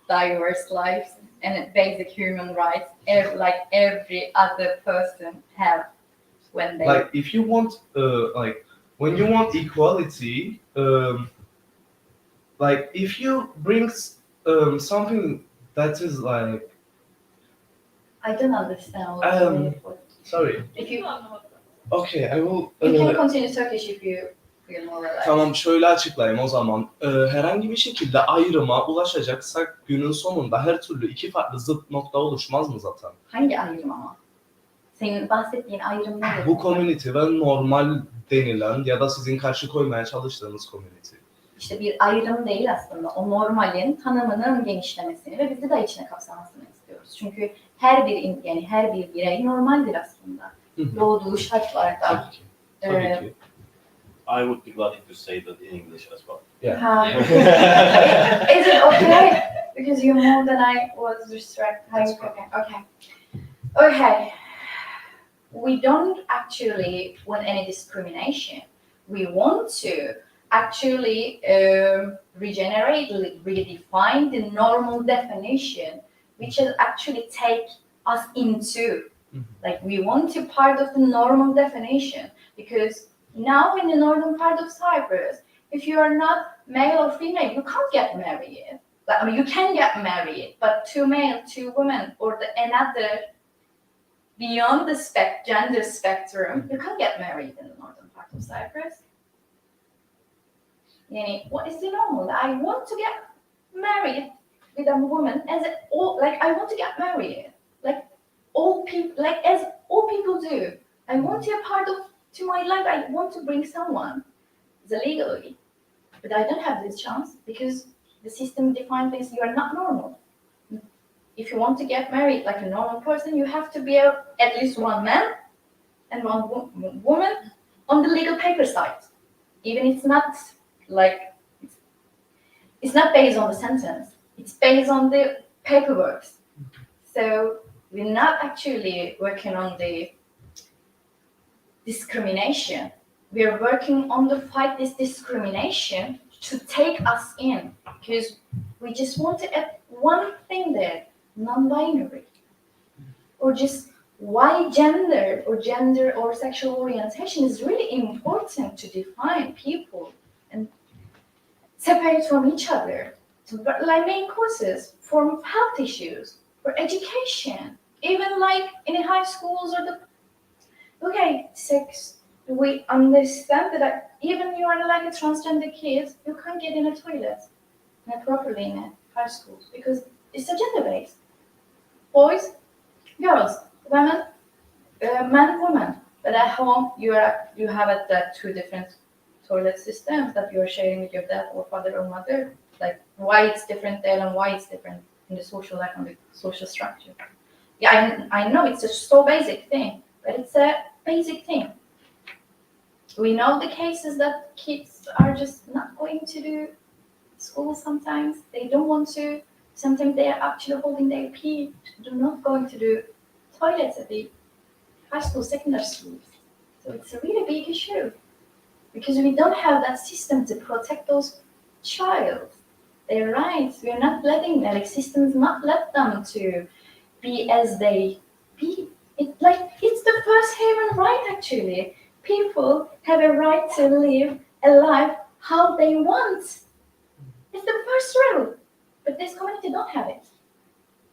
diverse lives and basic human rights, like every other person have when they. Like if you want, like when you want equality, like if you bring something that is like. I don't understand. Sorry. If you Okay, I will. you can continue Turkish if you feel more relaxed. Tamam, şöyle açıklayayım o zaman. Herhangi bir şekilde ayrıma ulaşacaksak günün sonunda her türlü iki farklı zıt nokta oluşmaz mı zaten? Hangi ayrım ama? Senin bahsettiğin ayrım nedir? Bu community ve normal denilen ya da sizin karşı koymaya çalıştığınız community. İşte bir ayrım değil aslında. O normalin tanımının genişlemesini ve bizi de içine kapsamasını istiyoruz. Çünkü her bir birey normaldir aslında. Doğduğu şartlarda. Tabii ki. Tabii ki. I would be glad if you say that in English as well. Yeah. Is it okay? Because you're more than I was distracted. Okay. We don't actually want any discrimination. We want to actually redefine the normal definition, which is actually take us into. Like we want to part of the normal definition, because now in the northern part of Cyprus, if you are not male or female, you can't get married. Like, I mean, you can get married, but two male, two women, or another beyond the gender spectrum, you can't get married in the northern part of Cyprus. Yani, what is the normal? I want to get married with a woman I want to get married, like all people, like as all people do. I want to be a part of to my life. I want to bring someone legally, but I don't have this chance because the system defines things. You are not normal. If you want to get married like a normal person, you have to be at least one man and one woman on the legal paper side. Even it's not like it's not based on the sentence. It's based on the paperwork. So we're not actually working on the discrimination. We are working on the fight this discrimination to take us in, because we just want to add one thing there, non-binary, or just why gender or sexual orientation is really important to define people and separate from each other. So, like main courses for health issues, for education, even like in high schools or sex. We understand that even you are like a transgender kid, you can't get in a toilet properly in a high school because it's a gender based. Boys, girls, women, man, woman. But at home, you have that two different toilet systems that you are sharing with your dad or father or mother. Like why it's different there and why it's different in the social life and the social structure. Yeah, I know it's a so basic thing, but it's a basic thing. We know the cases that kids are just not going to do school sometimes. They don't want to. Sometimes they are actually holding their pee. They're not going to do toilets at the high school, secondary schools. So it's a really big issue because we don't have that system to protect those child. Their rights. We are not letting them. Like systems not let them to be as they be. It's the first human right actually. People have a right to live a life how they want. It's the first rule. But this community don't have it.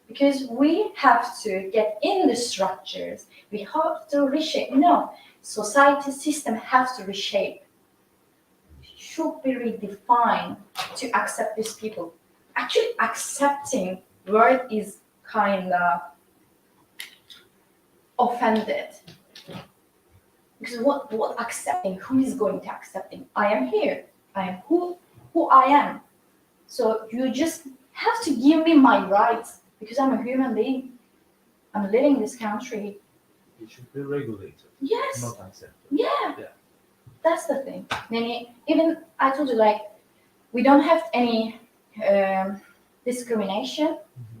Because we have to get in the structures. We have to reshape. No, society system has to reshape. Should be redefined to accept these people. Actually, accepting word is kind of offended. Because what accepting? Who is going to accepting? I am here. I am who I am. So you just have to give me my rights because I'm a human being. I'm living in this country. It should be regulated. Yes. Not accepted. Yeah. Yeah. That's the thing. Even I told you we don't have any discrimination.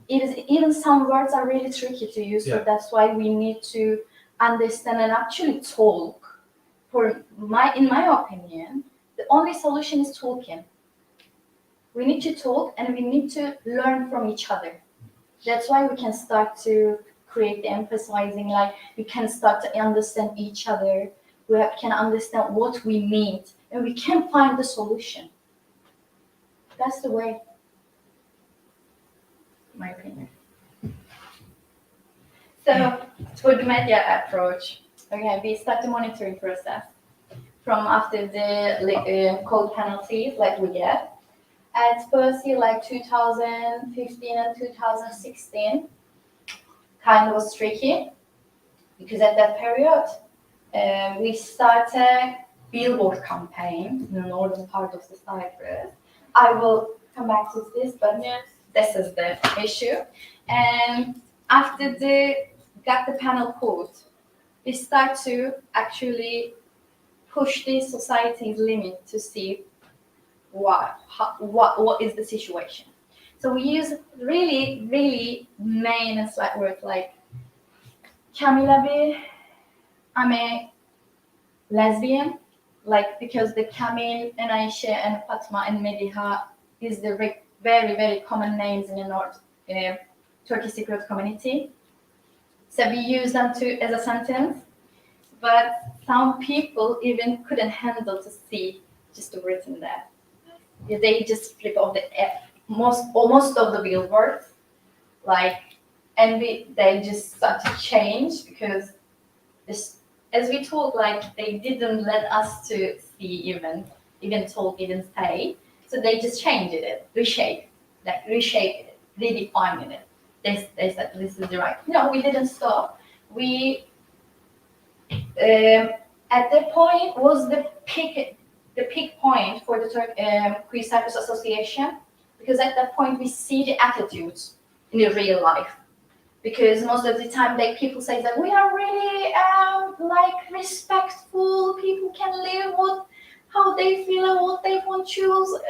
Even some words are really tricky to use. Yeah. So that's why we need to understand and actually talk. In my opinion, the only solution is talking. We need to talk and we need to learn from each other. That's why we can start to create the emphasizing, we can start to understand each other. We can understand what we need and we can find the solution. That's the way, in my opinion. So for the media approach, okay, we start the monitoring process from after the code penalties we get. At first, 2015 and 2016, kind of was tricky because at that period, we started billboard campaign in the northern part of the Cyprus. I will come back to this, but Yes. this is the issue. And after got the panel code, we start to actually push the society's limit to see what is the situation. So we use really, really main and slight words like Camila B, I'm a lesbian, like because the Kamil and Aisha and Fatma and Mediha is the very, very common names in the North Turkish Cypriot community. So we use them as a sentence, but some people even couldn't handle to see just the written there. They just flip off the F, almost of the billboards, like, and they just start to change because this, as we told, like they didn't let us to see even talk, even say, so they just changed it, reshaped it, redefined it. They said this is the right. No, we didn't stop. We at that point was the peak point for the Queer Cyprus Association, because at that point we see the attitudes in the real life. Because most of the time, like people say that we are really like respectful. People can live how they feel and what they want to choose.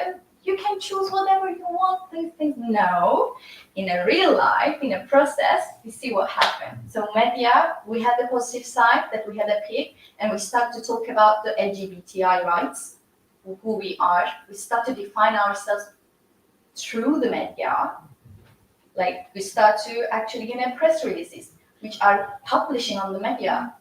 You can choose whatever you want. These things. No, in a real life, in a process, we see what happened. So media, we had the positive side that we had a peak, and we start to talk about the LGBTI rights, who we are. We start to define ourselves through the media. Like we start to actually get press releases, which are publishing on the media.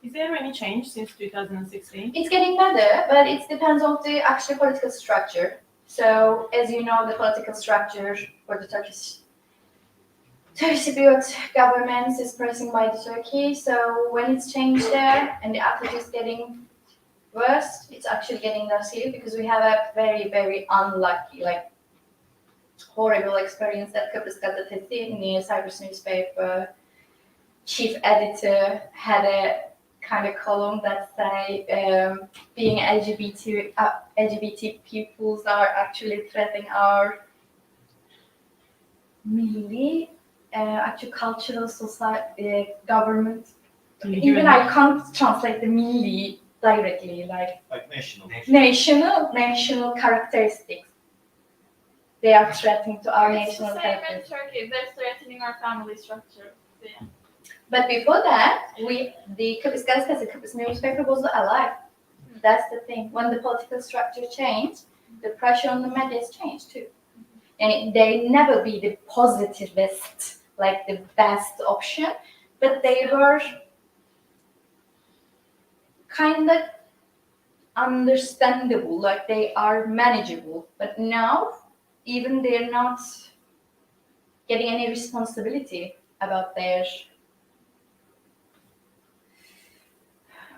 Is there any change since 2016? It's getting better, but it depends on the actual political structure. So, as you know, the political structure for the Turkish Cypriot government is pressing by the Turkey. So when it's changed there and the attitude is getting worse, it's actually getting less here because we have a very, very unlucky, like horrible experience at Kıbrıs Gazetesi in the Cyprus newspaper. Chief editor had a kind of column that say being LGBT peoples are actually threatening our milli, actual cultural society, government. Even I can't translate the milli directly, like national characteristics. They are threatening to our It's national the same in characteristics. Turkey. They're threatening our family structure. Yeah. But before that, the Kıbrıs Gazetesi, Kıbrıs newspaper was alive. That's the thing. When the political structure changed, the pressure on the media has changed too. And they never be the positivist, like the best option, but they were kind of understandable, like they are manageable. But now, even they're not getting any responsibility about their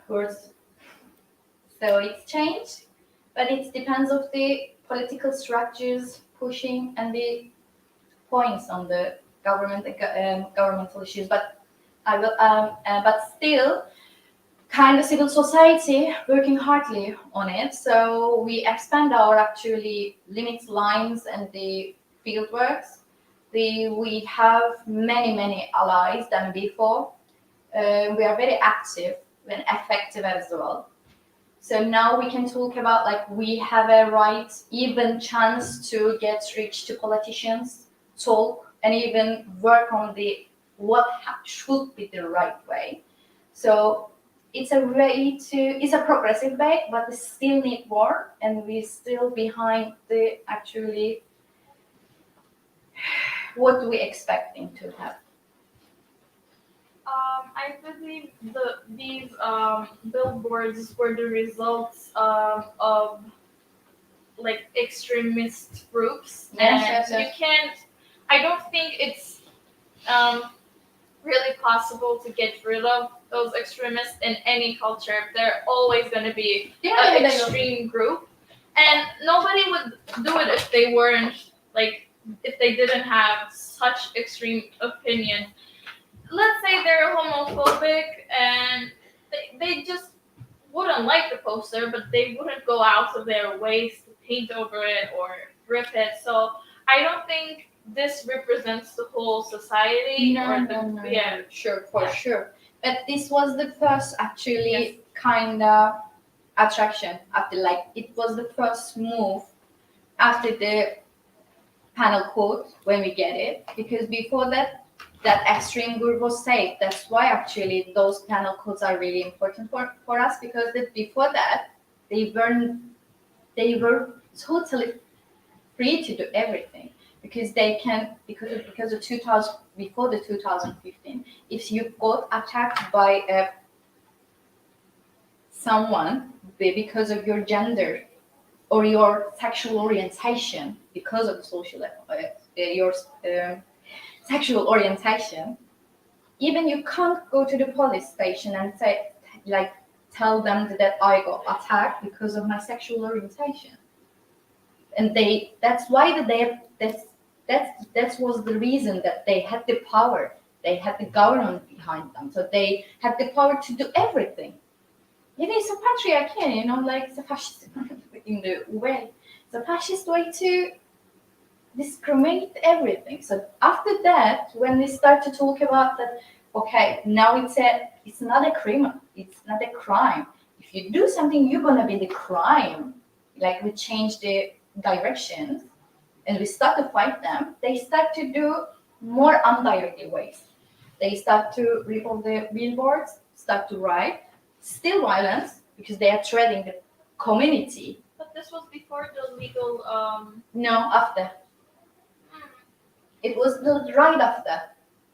words. So it's changed, but it depends of the political structures pushing and the points on the governmental issues. But but still, kind of civil society working hardly on it. So we expand our actually limit lines and the field works. We have many allies than before. We are very active and effective as well. So now we can talk about like we have a right, even chance to get reach to politicians, talk, and even work on the what should be the right way. So it's a progressive way, but we still need more, and we still behind the actually what we expecting to have. I believe these billboards were the results of like extremist groups, Yes. you can't. I don't think it's really possible to get rid of those extremists in any culture. They're always going to be an extreme group, and nobody would do it if they weren't like if they didn't have such extreme opinions. Let's say they're homophobic and they just wouldn't like the poster, but they wouldn't go out of their ways to paint over it or rip it. So I don't think this represents the whole society. No. Yeah. Sure, sure. But this was the first actually kind of attraction after like it was the first move after the panel quote when we get it, because before that that extreme group was safe. That's why actually those panel codes are really important for us, because before that they were totally free to do everything, because they can, because of 2000, before the 2015, if you got attacked by someone because of your gender or your sexual orientation, because of your sexual orientation, even you can't go to the police station and say, like, tell them that I got attacked because of my sexual orientation. And that was the reason that they had the power. They had the government behind them, so they had the power to do everything. It's a patriarchy, like it's a fascist in the way. It's a fascist way to discriminate everything. So after that, when we start to talk about that, okay, now it's not a crime. It's not a crime. If you do something, you're gonna be the crime. Like, we change the directions and we start to fight them. They start to do more indirectly ways. They start to rip off the billboards, start to write, still violence, because they are threatening the community. But this was before the legal. No, after. It was the right after.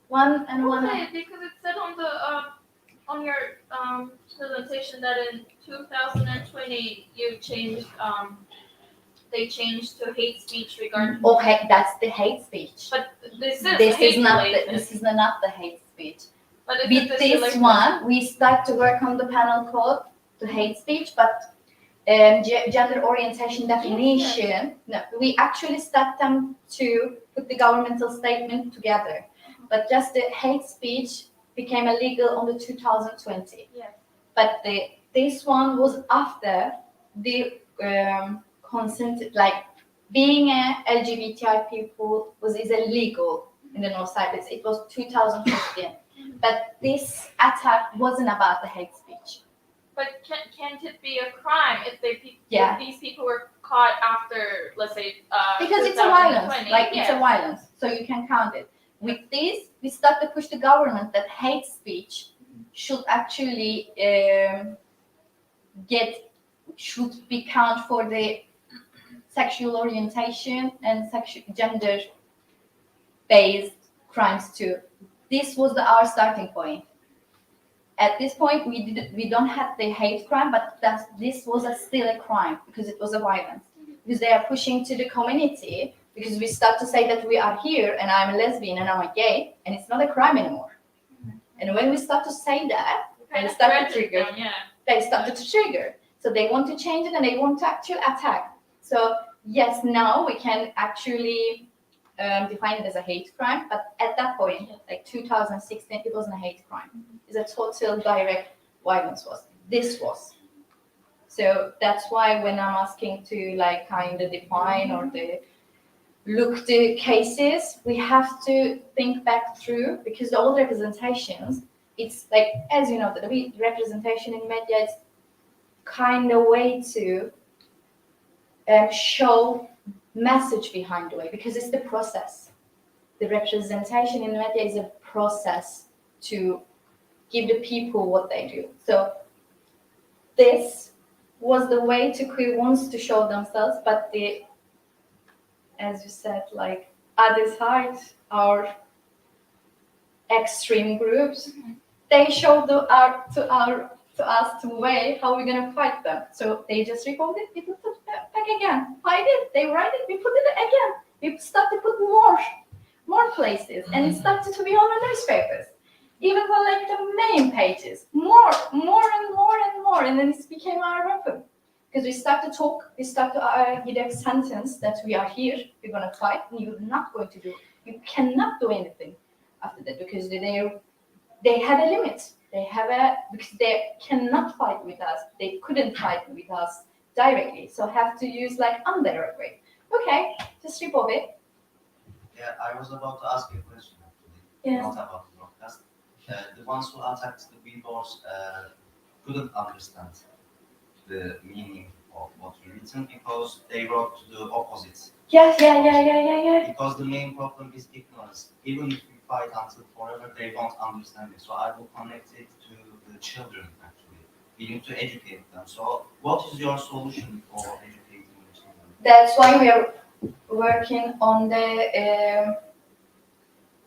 One. Okay, because it said on your presentation that in 2020 you changed they changed to hate speech regarding. Okay, that's the hate speech. But this is This is not the hate speech. But With this one, we start to work on the panel code to hate speech, but gender orientation definition, no, we actually start them to put the governmental statement together. But just the hate speech became illegal on the 2020. Yes. But this one was after the consent, like being a LGBTI people is illegal in the North Cyprus. It was 2015. But this attack wasn't about the hate speech. But can't it be a crime if Yeah. if these people were caught after, let's say, Because it's a violence, 2020? it's a violence, so you can count it. With this, we start to push the government that hate speech should actually should be count for the sexual orientation and gender-based crimes too. This was our starting point. At this point, we don't have the hate crime, but this was still a crime because it was a violence. Because they are pushing to the community, because we start to say that we are here and I'm a lesbian and I'm a gay, and it's not a crime anymore. And when we start to say that, they start to trigger. They started to trigger. So they want to change it and they want to actually attack. So yes, now we can actually define it as a hate crime, but at that point, like 2016, it wasn't a hate crime. It's a total direct violence this was. So that's why when I'm asking to like kind of define or look the cases, we have to think back through, because the old representations, it's like, as you know, the representation in media is kind of way to show message behind the way, because it's the process. The representation in media is a process to give the people what they do. So this was the way to queer wants to show themselves, but as you said, like other side, our extreme groups, they show to us the way how we're gonna fight them. So they just record it, we put it back again. Fight it, they write it, we put it again. We start to put more places, and it started to be on the newspapers. Even for like the main pages, more and more, and then it became our weapon. Because we start to talk, we start to give a sentence that we are here, we're gonna fight, and you're not going to do. You cannot do anything after that, because they have a limit. Because they cannot fight with us. They couldn't fight with us directly, so have to use like indirect way. Okay, just rip off it. Yeah, I was about to ask you a question actually. Yes. Not about the broadcast. The ones who attacked the billboards couldn't understand the meaning of what you written because they wrote the opposite. Yeah. Because the main problem is ignorance. Even if you fight until forever, they won't understand it. So I will connect it to the children actually. We need to educate them. So what is your solution for educating the children? That's why we are working on the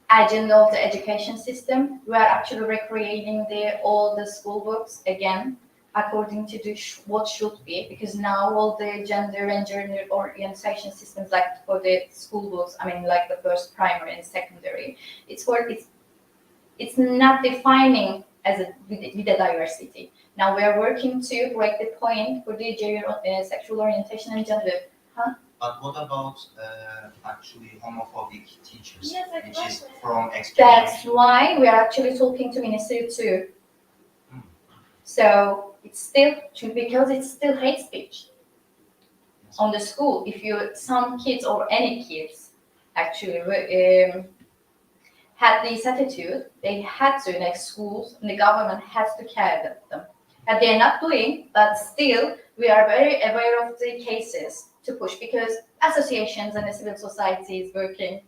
agenda of the education system. We are actually recreating all the school books again according to what should be, because now all the gender and gender orientation systems, like for the school books, I mean, like the first primary and secondary, it's not defining as with the diversity. Now we are working to break the point for the sexual orientation and gender. But what about actually homophobic teachers, Yes, which is exactly. from That's experience? why we are actually talking to Ministry too. So it's still true, because it's still hate speech on the school. If some kids or any kids actually had this attitude, they had to, like schools and the government has to care them. And they're not doing, but still we are very aware of the cases to push, because associations and the civil society is working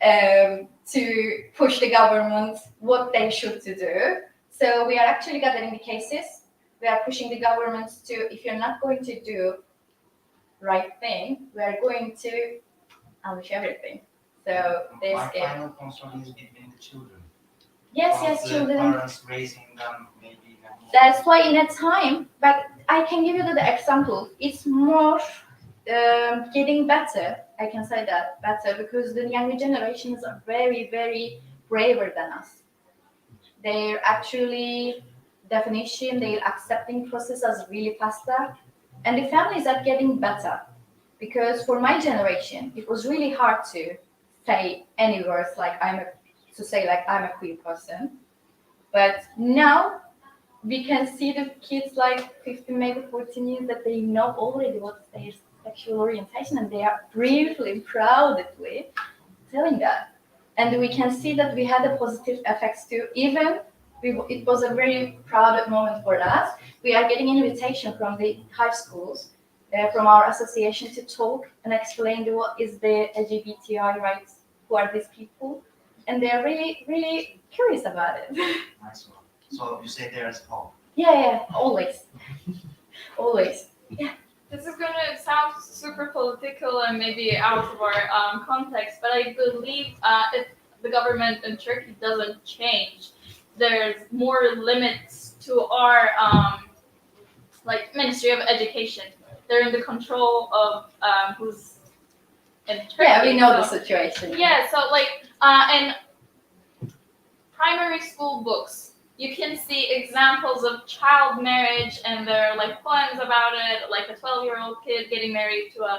to push the government what they should to do. So we are actually gathering the cases. We are pushing the government to, if you're not going to do right thing, we are going to unleash everything. So they're My scared. final concern is between the children. Yes, Because yes, the children. parents raising them maybe. That's why in a time, but I can give you the example. It's more getting better. I can say that better, because the younger generations are very, very braver than us. They're actually definition, their accepting process is really faster, and the families are getting better. Because for my generation, it was really hard to say any words like I'm a queer person. But now we can see the kids like 15, maybe 14 years, that they know already what's their sexual orientation, and they are bravely, proudly telling that. And we can see that we had a positive effects too. Even it was a very proud moment for us. We are getting invitation from the high schools, from our association, to talk and explain what is the LGBTI rights, who are these people, and they are really, really curious about it. Nice one. So you say there's hope. Yeah, always. Always. This is gonna sound super political and maybe out of our context, but I believe if the government in Turkey doesn't change, there's more limits to our like Ministry of Education. They're in the control of who's in Turkey. Yeah, we know the so- situation. Yeah, so like in primary school books, you can see examples of child marriage, and there are like poems about it, like a 12-year-old kid getting married to a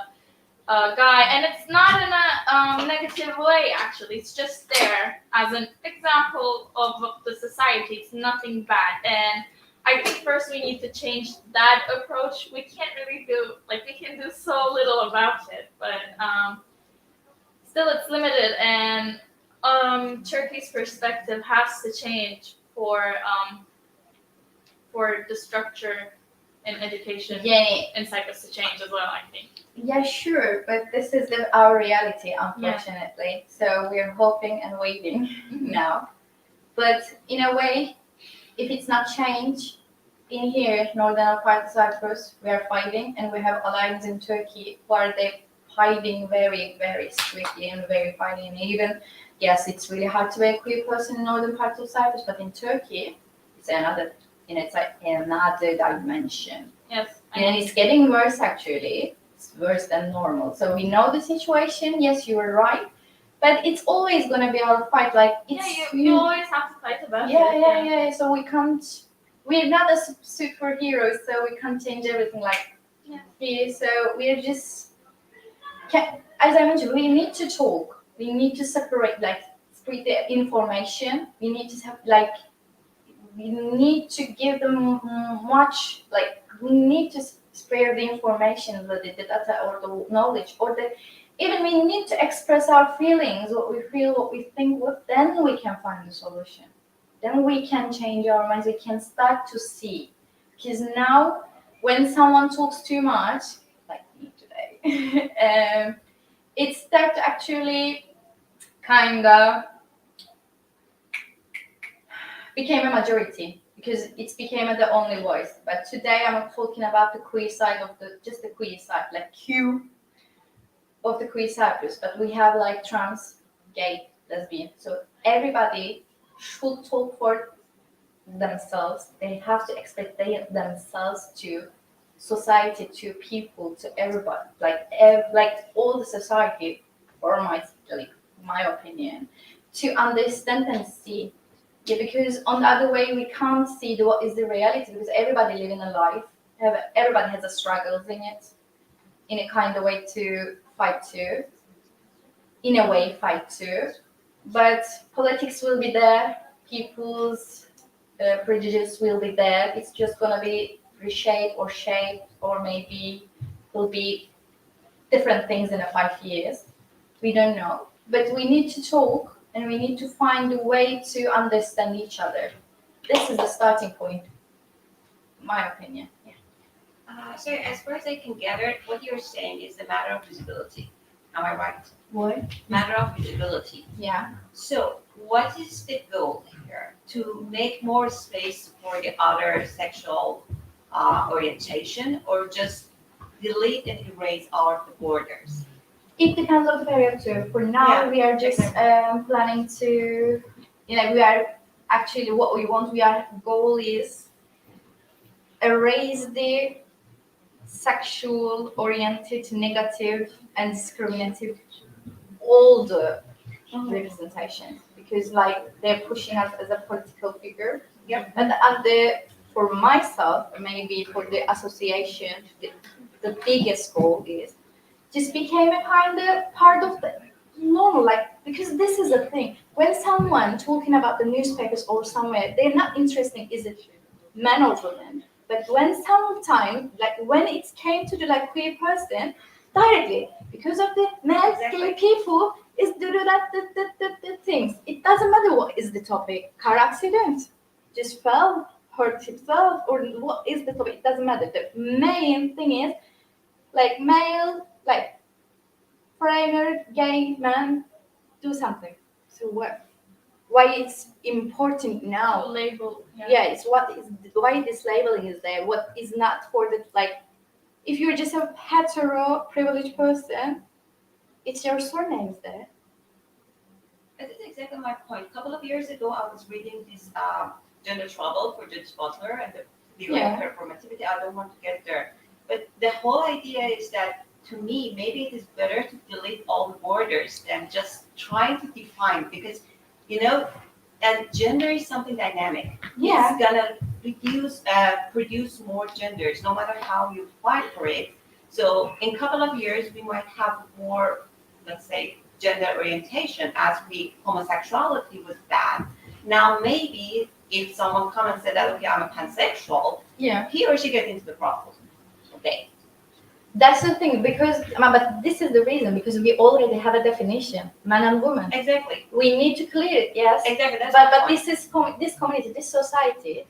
guy, and it's not in a negative way. Actually, it's just there as an example of the society. It's nothing bad, and I think first we need to change that approach. We can't really we can do so little about it, but still it's limited, and Turkey's perspective has to change for the structure in education Yeah, in Cyprus to change as well, I think. yeah, sure, but this is our reality, unfortunately. So we're hoping and waiting now. But in a way, if it's not changed, in here, northern part of Cyprus, we are fighting, and we have allies in Turkey who are they fighting very, very strictly and very fighting. And even, yes, it's really hard to be a queer person in northern part of Cyprus, but in Turkey, it's another dimension. Yes. And it's getting worse, actually. It's worse than normal. So we know the situation. Yes, you were right. But it's always going to be our fight. Like, it's, You always have to fight about yeah, it. yeah. So we're not a superheroes, so we can't change everything here. So we're just, as I mentioned, we need to talk. We need to separate, spread the information. We need to have, we need to give them much, we need to spare the information, the data or the knowledge, or even we need to express our feelings, what we feel, what we think, then we can find the solution. Then we can change our minds, we can start to see. Because now, when someone talks too much, like me today, it starts to actually kind of became a majority because it became the only voice. But today I'm talking about the queer side of just the queer side, like Q of the queer Cyprus. But we have like trans, gay, lesbian. So everybody should talk for themselves. They have to express themselves to society, to people, to everybody, like all the society, or my opinion, to understand and see. Yeah, because on the other way we can't see what is the reality because everybody living a life, everybody has a struggles in it, in a kind of way to fight to, in a way fight to, but politics will be there, people's prejudice will be there. It's just gonna be reshaped or shaped, or maybe will be different things in 5 years. We don't know, but we need to talk and we need to find a way to understand each other. This is the starting point, my opinion. Yeah. So as far as I can gather, what you're saying is a matter of visibility. Am I right? What? Matter of visibility. Yeah. So what is the goal here? To make more space for the other sexual orientation, or just delete and erase our borders? It depends on the period too. For now, Yeah, we are just planning to, we are actually what we want. Our goal is erase the sexual oriented, negative, and discriminative, all the representations, because like they're pushing us as a political figure. Yep. And for myself, maybe for the association, the biggest goal is just became a kind of part of the normal, like, because this is the thing. When someone talking about the newspapers or somewhere, they're not interested, is it men or women? But when sometime, like when it came to the like queer person, directly, because of the men, gay people, is do the things. It doesn't matter what is the topic. Car accident, just fell, hurt himself, or what is the topic, it doesn't matter. The main thing is, like male, like foreigner, gay man, do something. So what? Why it's important now? Label. Yeah, it's why this labeling is there. What is not for the like? If you're just a hetero privileged person, it's your surname is there. That is exactly my point. A couple of years ago, I was reading this Gender Trouble for Judith Butler and the theory of performativity. I don't want to get there. But the whole idea is that, to me, maybe it is better to delete all the borders than just trying to define, because, and gender is something dynamic. Yeah. It's gonna produce more genders, no matter how you fight for it. So in a couple of years, we might have more, let's say, gender orientation, as homosexuality was bad. Now maybe if someone comes and said that, okay, I'm a pansexual, he or she gets into the problem. Okay. That's the thing, because but this is the reason, because we already have a definition, man and woman. Exactly. We need to clear it, yes. Exactly. That's But this is this community, this society,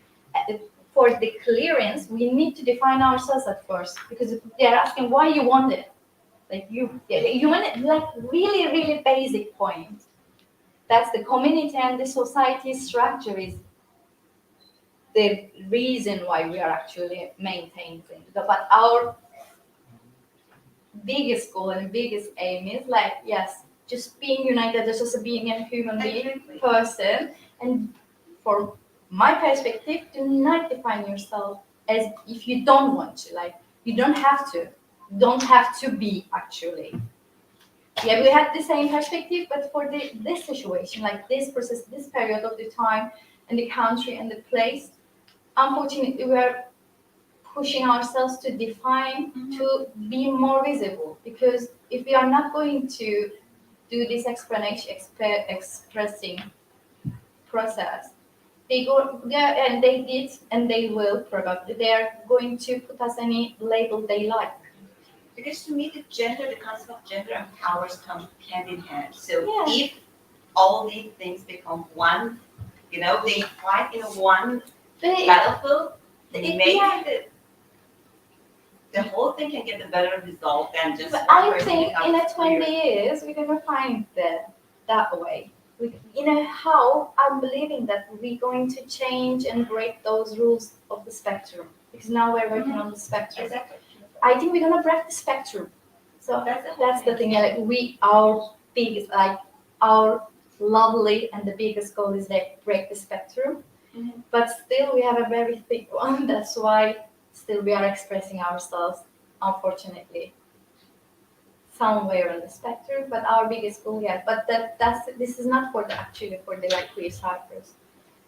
for the clearance, we need to define ourselves at first, because they're asking why you want it. Like you want it, like really, really basic point. That's the community and the society structure is the reason why we are actually maintaining things. But our biggest goal and biggest aim is like, yes, just being united, just being a human being person. And for my perspective, do not define yourself as if you don't want to. Like, you don't have to be actually. Yeah, we had the same perspective, but for this situation, like this process, this period of the time and the country and the place, unfortunately, we are pushing ourselves to define, to be more visible. Because if we are not going to do this expressing process, they go there and they did, and they will probably. They are going to put us any label they like. Because to me, the concept of gender and powers come hand in hand. So if all these things become one, they fight in one battlefield, maybe the whole thing can get a better result than just. But I think in 20 years we're gonna find that way. how I'm believing that we're going to change and break those rules of the spectrum, because now we're working on the spectrum. Exactly. I think we're gonna break the spectrum. So that's the thing. Like our biggest, like our lovely and the biggest goal is like break the spectrum. Mhm. But still, we have a very thick one. That's why still we are expressing ourselves, unfortunately, somewhere on the spectrum. But our biggest goal, yeah. But this is not for the actually for the like queer cyphers.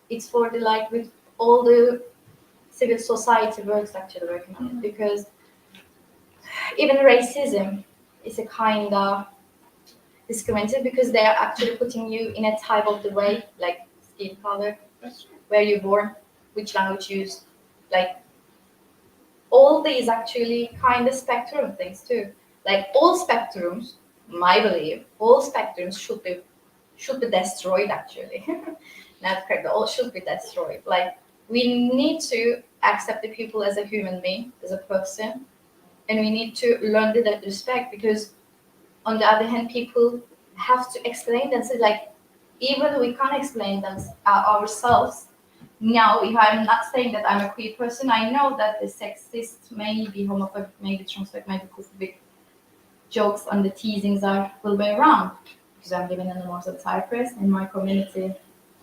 It's for the like with all the civil society works actually working on it, because even racism is a kind of discriminated, because they are actually putting you in a type of the way, like skin color, where you're born, which language you use, like all these actually kind of spectrum things too. Like all spectrums, my belief, all spectrums should be destroyed actually. Not correct, all should be destroyed. Like we need to accept the people as a human being, as a person, and we need to learn that respect, because on the other hand, people have to explain themselves. Like even we can't explain them ourselves. Now, if I'm not saying that I'm a queer person, I know that the sexist, maybe homophobic, maybe transphobic, maybe queerphobic jokes and the teasings will be around, because I'm living in the north of Cyprus in my community,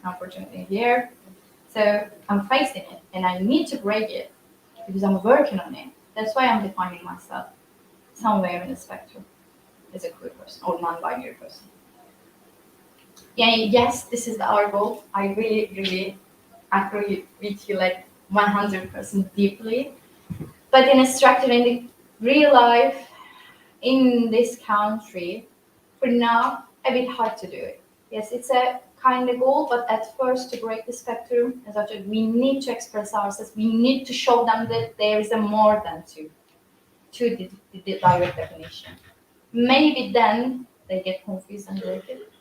unfortunately here. So I'm facing it, and I need to break it because I'm working on it. That's why I'm defining myself somewhere in the spectrum as a queer person or non-binary person. Yeah, yes, this is our goal. I really, really agree with you like 100% deeply. But in a structure in the real life in this country, for now, a bit hard to do it. Yes, it's a kind of goal, but at first to break the spectrum, as I said, we need to express ourselves. We need to show them that there is a more than two the direct definition. Maybe then they get confused and break it.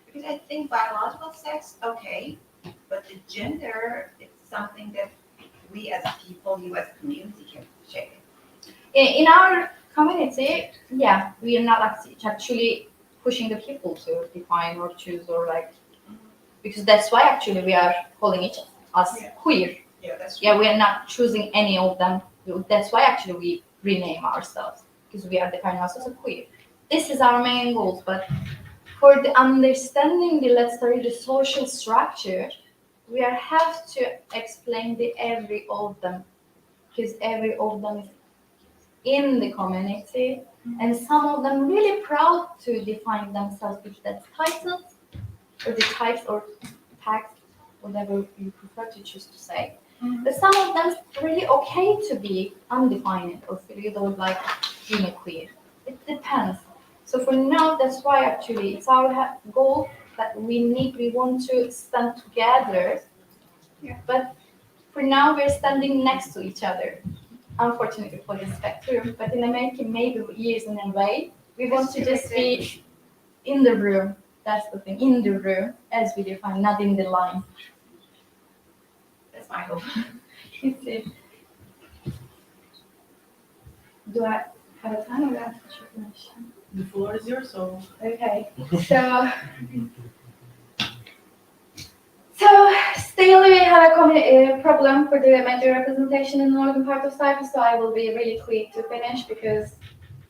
Because I think biological sex, okay, but the gender, it's something that we as people, you as a community can shape. In our community, yeah, we are not actually pushing the people to define or choose or like, because that's why actually we are calling it us Yeah. queer. Yeah, that's Yeah, we are not choosing any of them. That's why actually we rename ourselves, because we are defining ourselves as queer. This is our main goals, but for the understanding the, let's say, the social structure, we have to explain the every of them, because every of them is in the community, and some of them really proud to define themselves with that titles or the types or tags, whatever you prefer to choose to say. But some of them really okay to be undefined or feel like being a queer. It depends. So for now, that's why actually it's our goal that we want to stand together. Yeah. But for now, we're standing next to each other. Unfortunately for the spectrum, but in America, maybe years in a way, we want to just be in the room. That's the thing, in the room, as we define, not in the line. That's my hope. That's it. Do I have a time or do I have to short question? The floor is yours, so Okay, so still we have a problem for the major representation in the northern part of Cyprus, so I will be really quick to finish because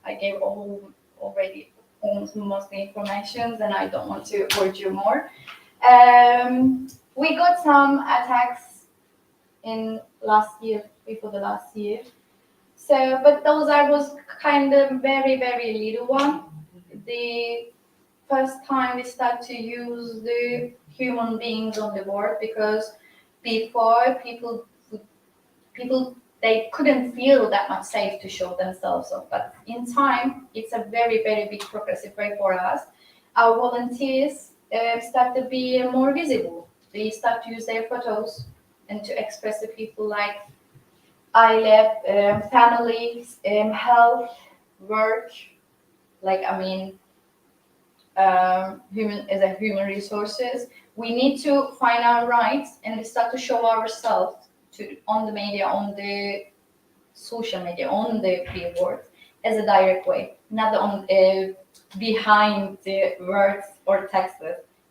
I gave already almost most of the information and I don't want to bore you more. We got some attacks in last year, before the last year. So, but those was kind of very, very little one. The first time we start to use the human beings on the board, because before people they couldn't feel that much safe to show themselves off. But in time, it's a very, very big progressive way for us. Our volunteers start to be more visible. They start to use their photos and to express to people like I live, family, health, work, human resources. We need to find our rights and start to show ourselves on the media, on the social media, on the billboards as a direct way, not on behind the words or texts.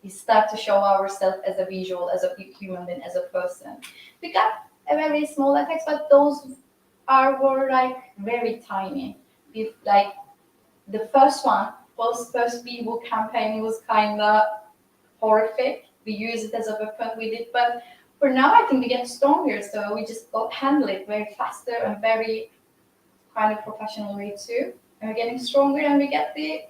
We start to show ourselves as a visual, as a human being, as a person. We got a very small attacks, but those were like very tiny. If like the first one, first Bebo campaign was kind of horrific. We use it as a weapon with it, but for now I think we get stronger, so we just handle it very faster and very kind of professional way too. And we're getting stronger, and we get the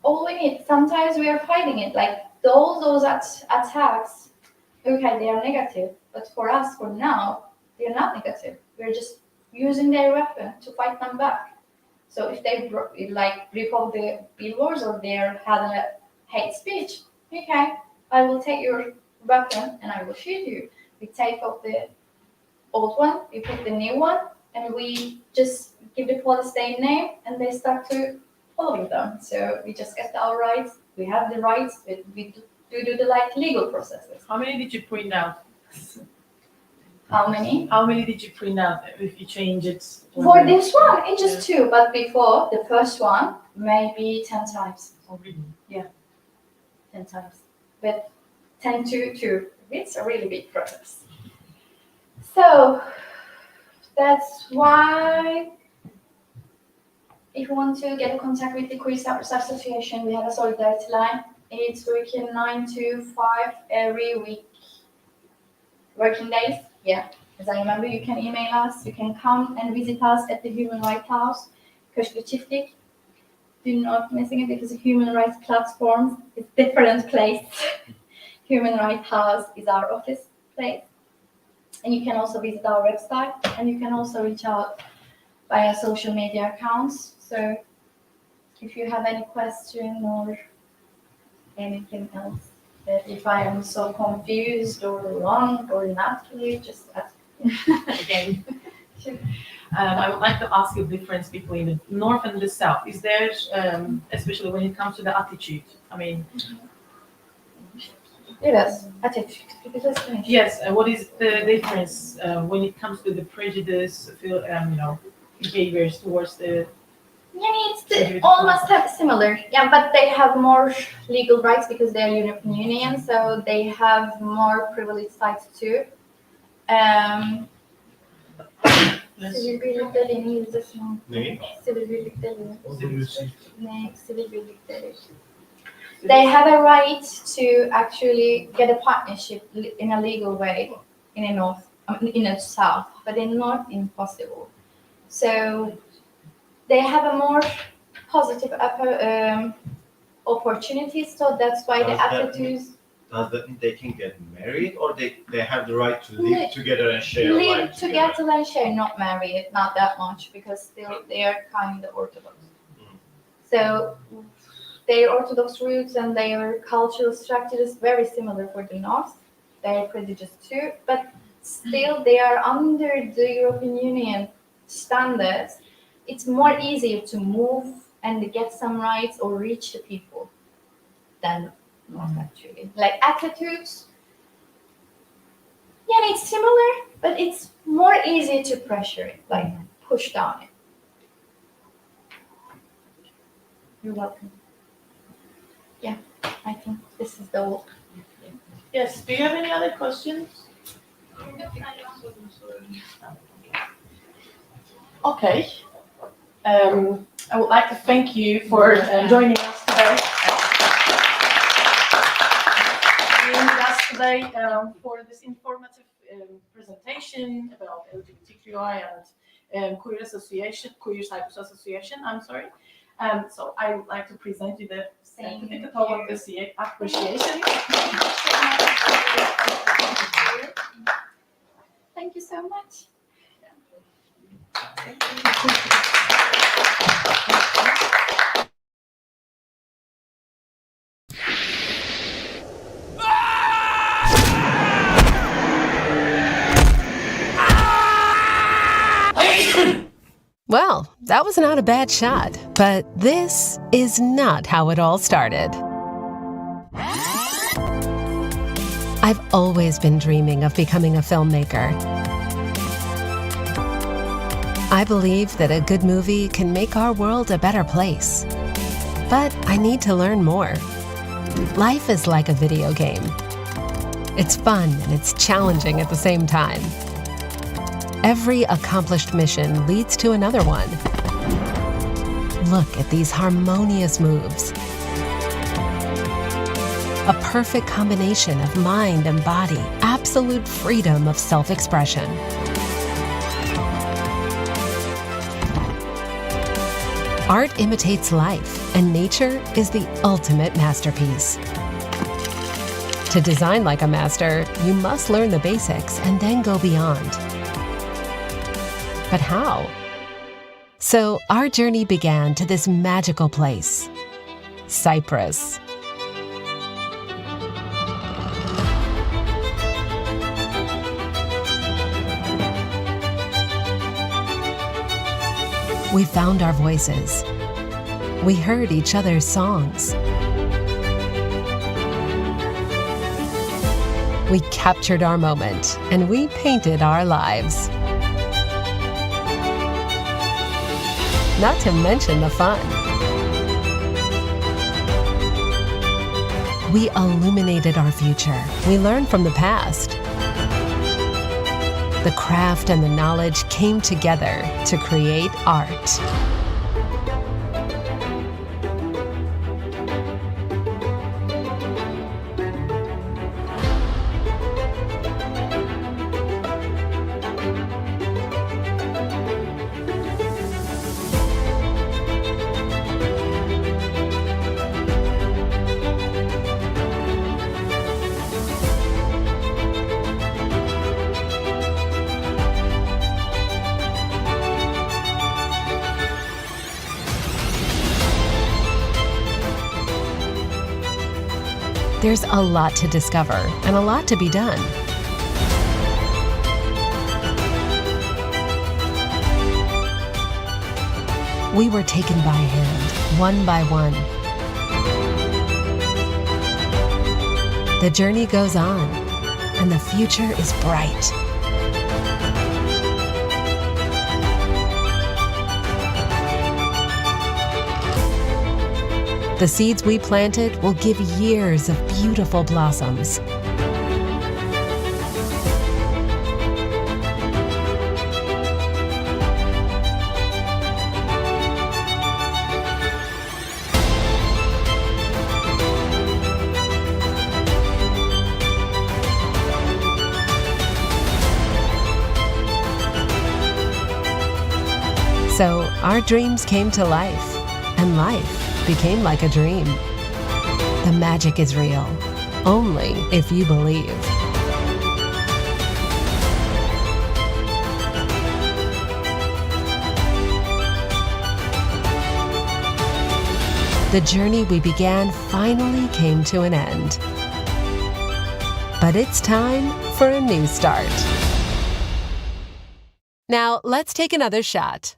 all in it. Sometimes we are fighting it, like those attacks. Okay, they are negative, but for us, for now, they are not negative. We're just using their weapon to fight them back. So if they like rip off the billboards or they had a hate speech, okay, I will take your weapon and I will shoot you. We take off the old one, we put the new one, and we just give the police their name, and they start to following them. So we just get our rights. We have the rights. We do the like legal processes. How many did you print out? How many? How many did you print out if you change it? For this one, it's just 2. But before the first one, maybe 10 times. Oh, really? 10 times. But 10 to 2. It's a really big process. So that's why if you want to get in contact with the Queer Association, we have a solidarity line. It's working 9 to 5 every week. Working days, yeah. As I remember, you can email us. You can come and visit us at the Human Rights House, Köşkü Çiftlik. Do not messing it because the Human Rights platform is different place. Human Rights House is our office place. And you can also visit our website, and you can also reach out via social media accounts. So if you have any question or anything else, that if I am so confused or wrong or not, you just ask me again. I would like to ask you the difference between the North and the South. Is there, especially when it comes to the attitude? I mean, Yes, attitude. yes. What is the difference when it comes to the prejudice, behaviors towards the? Yeah, it's almost similar. Yeah, but they have more legal rights because they are European Union, so they have more privileged sites too. Sivil birlikleri İngilizcesi mi? Ne? Sivil birlikleri. Ne? Sivil birlikleri. They have a right to actually get a partnership in a legal way in the north, in the south, but in north impossible. So they have a more positive opportunities. So that's why the attitudes. Does that mean they can get married, or they have the right to live together and share Live life together and share, not married, not that much, because still they are kind of Orthodox. So their Orthodox roots and their cultural structure is very similar for the North. They are prejudiced too, but still they are under the European Union standards. It's more easier to move and get some rights or reach the people than North actually. Like attitudes, yeah, it's similar, but it's more easy to pressure it, like push down it. You're welcome. Yeah, I think this is the whole. Yes. Do you have any other questions? Okay. I would like to thank you for joining us today. For this informative presentation about LGBTQI and Queer Cyprus Association. I'm sorry. So I would like to present you the certificate of appreciation. Thank you so much. Well, that was not a bad shot, but this is not how it all started. I've always been dreaming of becoming a filmmaker. I believe that a good movie can make our world a better place. But I need to learn more. Life is like a video game. It's fun and it's challenging at the same time. Every accomplished mission leads to another one. Look at these harmonious moves. A perfect combination of mind and body, absolute freedom of self-expression. Art imitates life, and nature is the ultimate masterpiece. To design like a master, you must learn the basics and then go beyond. But how? So our journey began to this magical place, Cyprus. We found our voices. We heard each other's songs. We captured our moment, and we painted our lives. Not to mention the fun. We illuminated our future. We learned from the past. The craft and the knowledge came together to create art. There's a lot to discover and a lot to be done. We were taken by hand, one by one. The journey goes on, and the future is bright. The seeds we planted will give years of beautiful blossoms. So our dreams came to life, and life became like a dream. The magic is real, only if you believe. The journey we began finally came to an end. But it's time for a new start. Now, let's take another shot.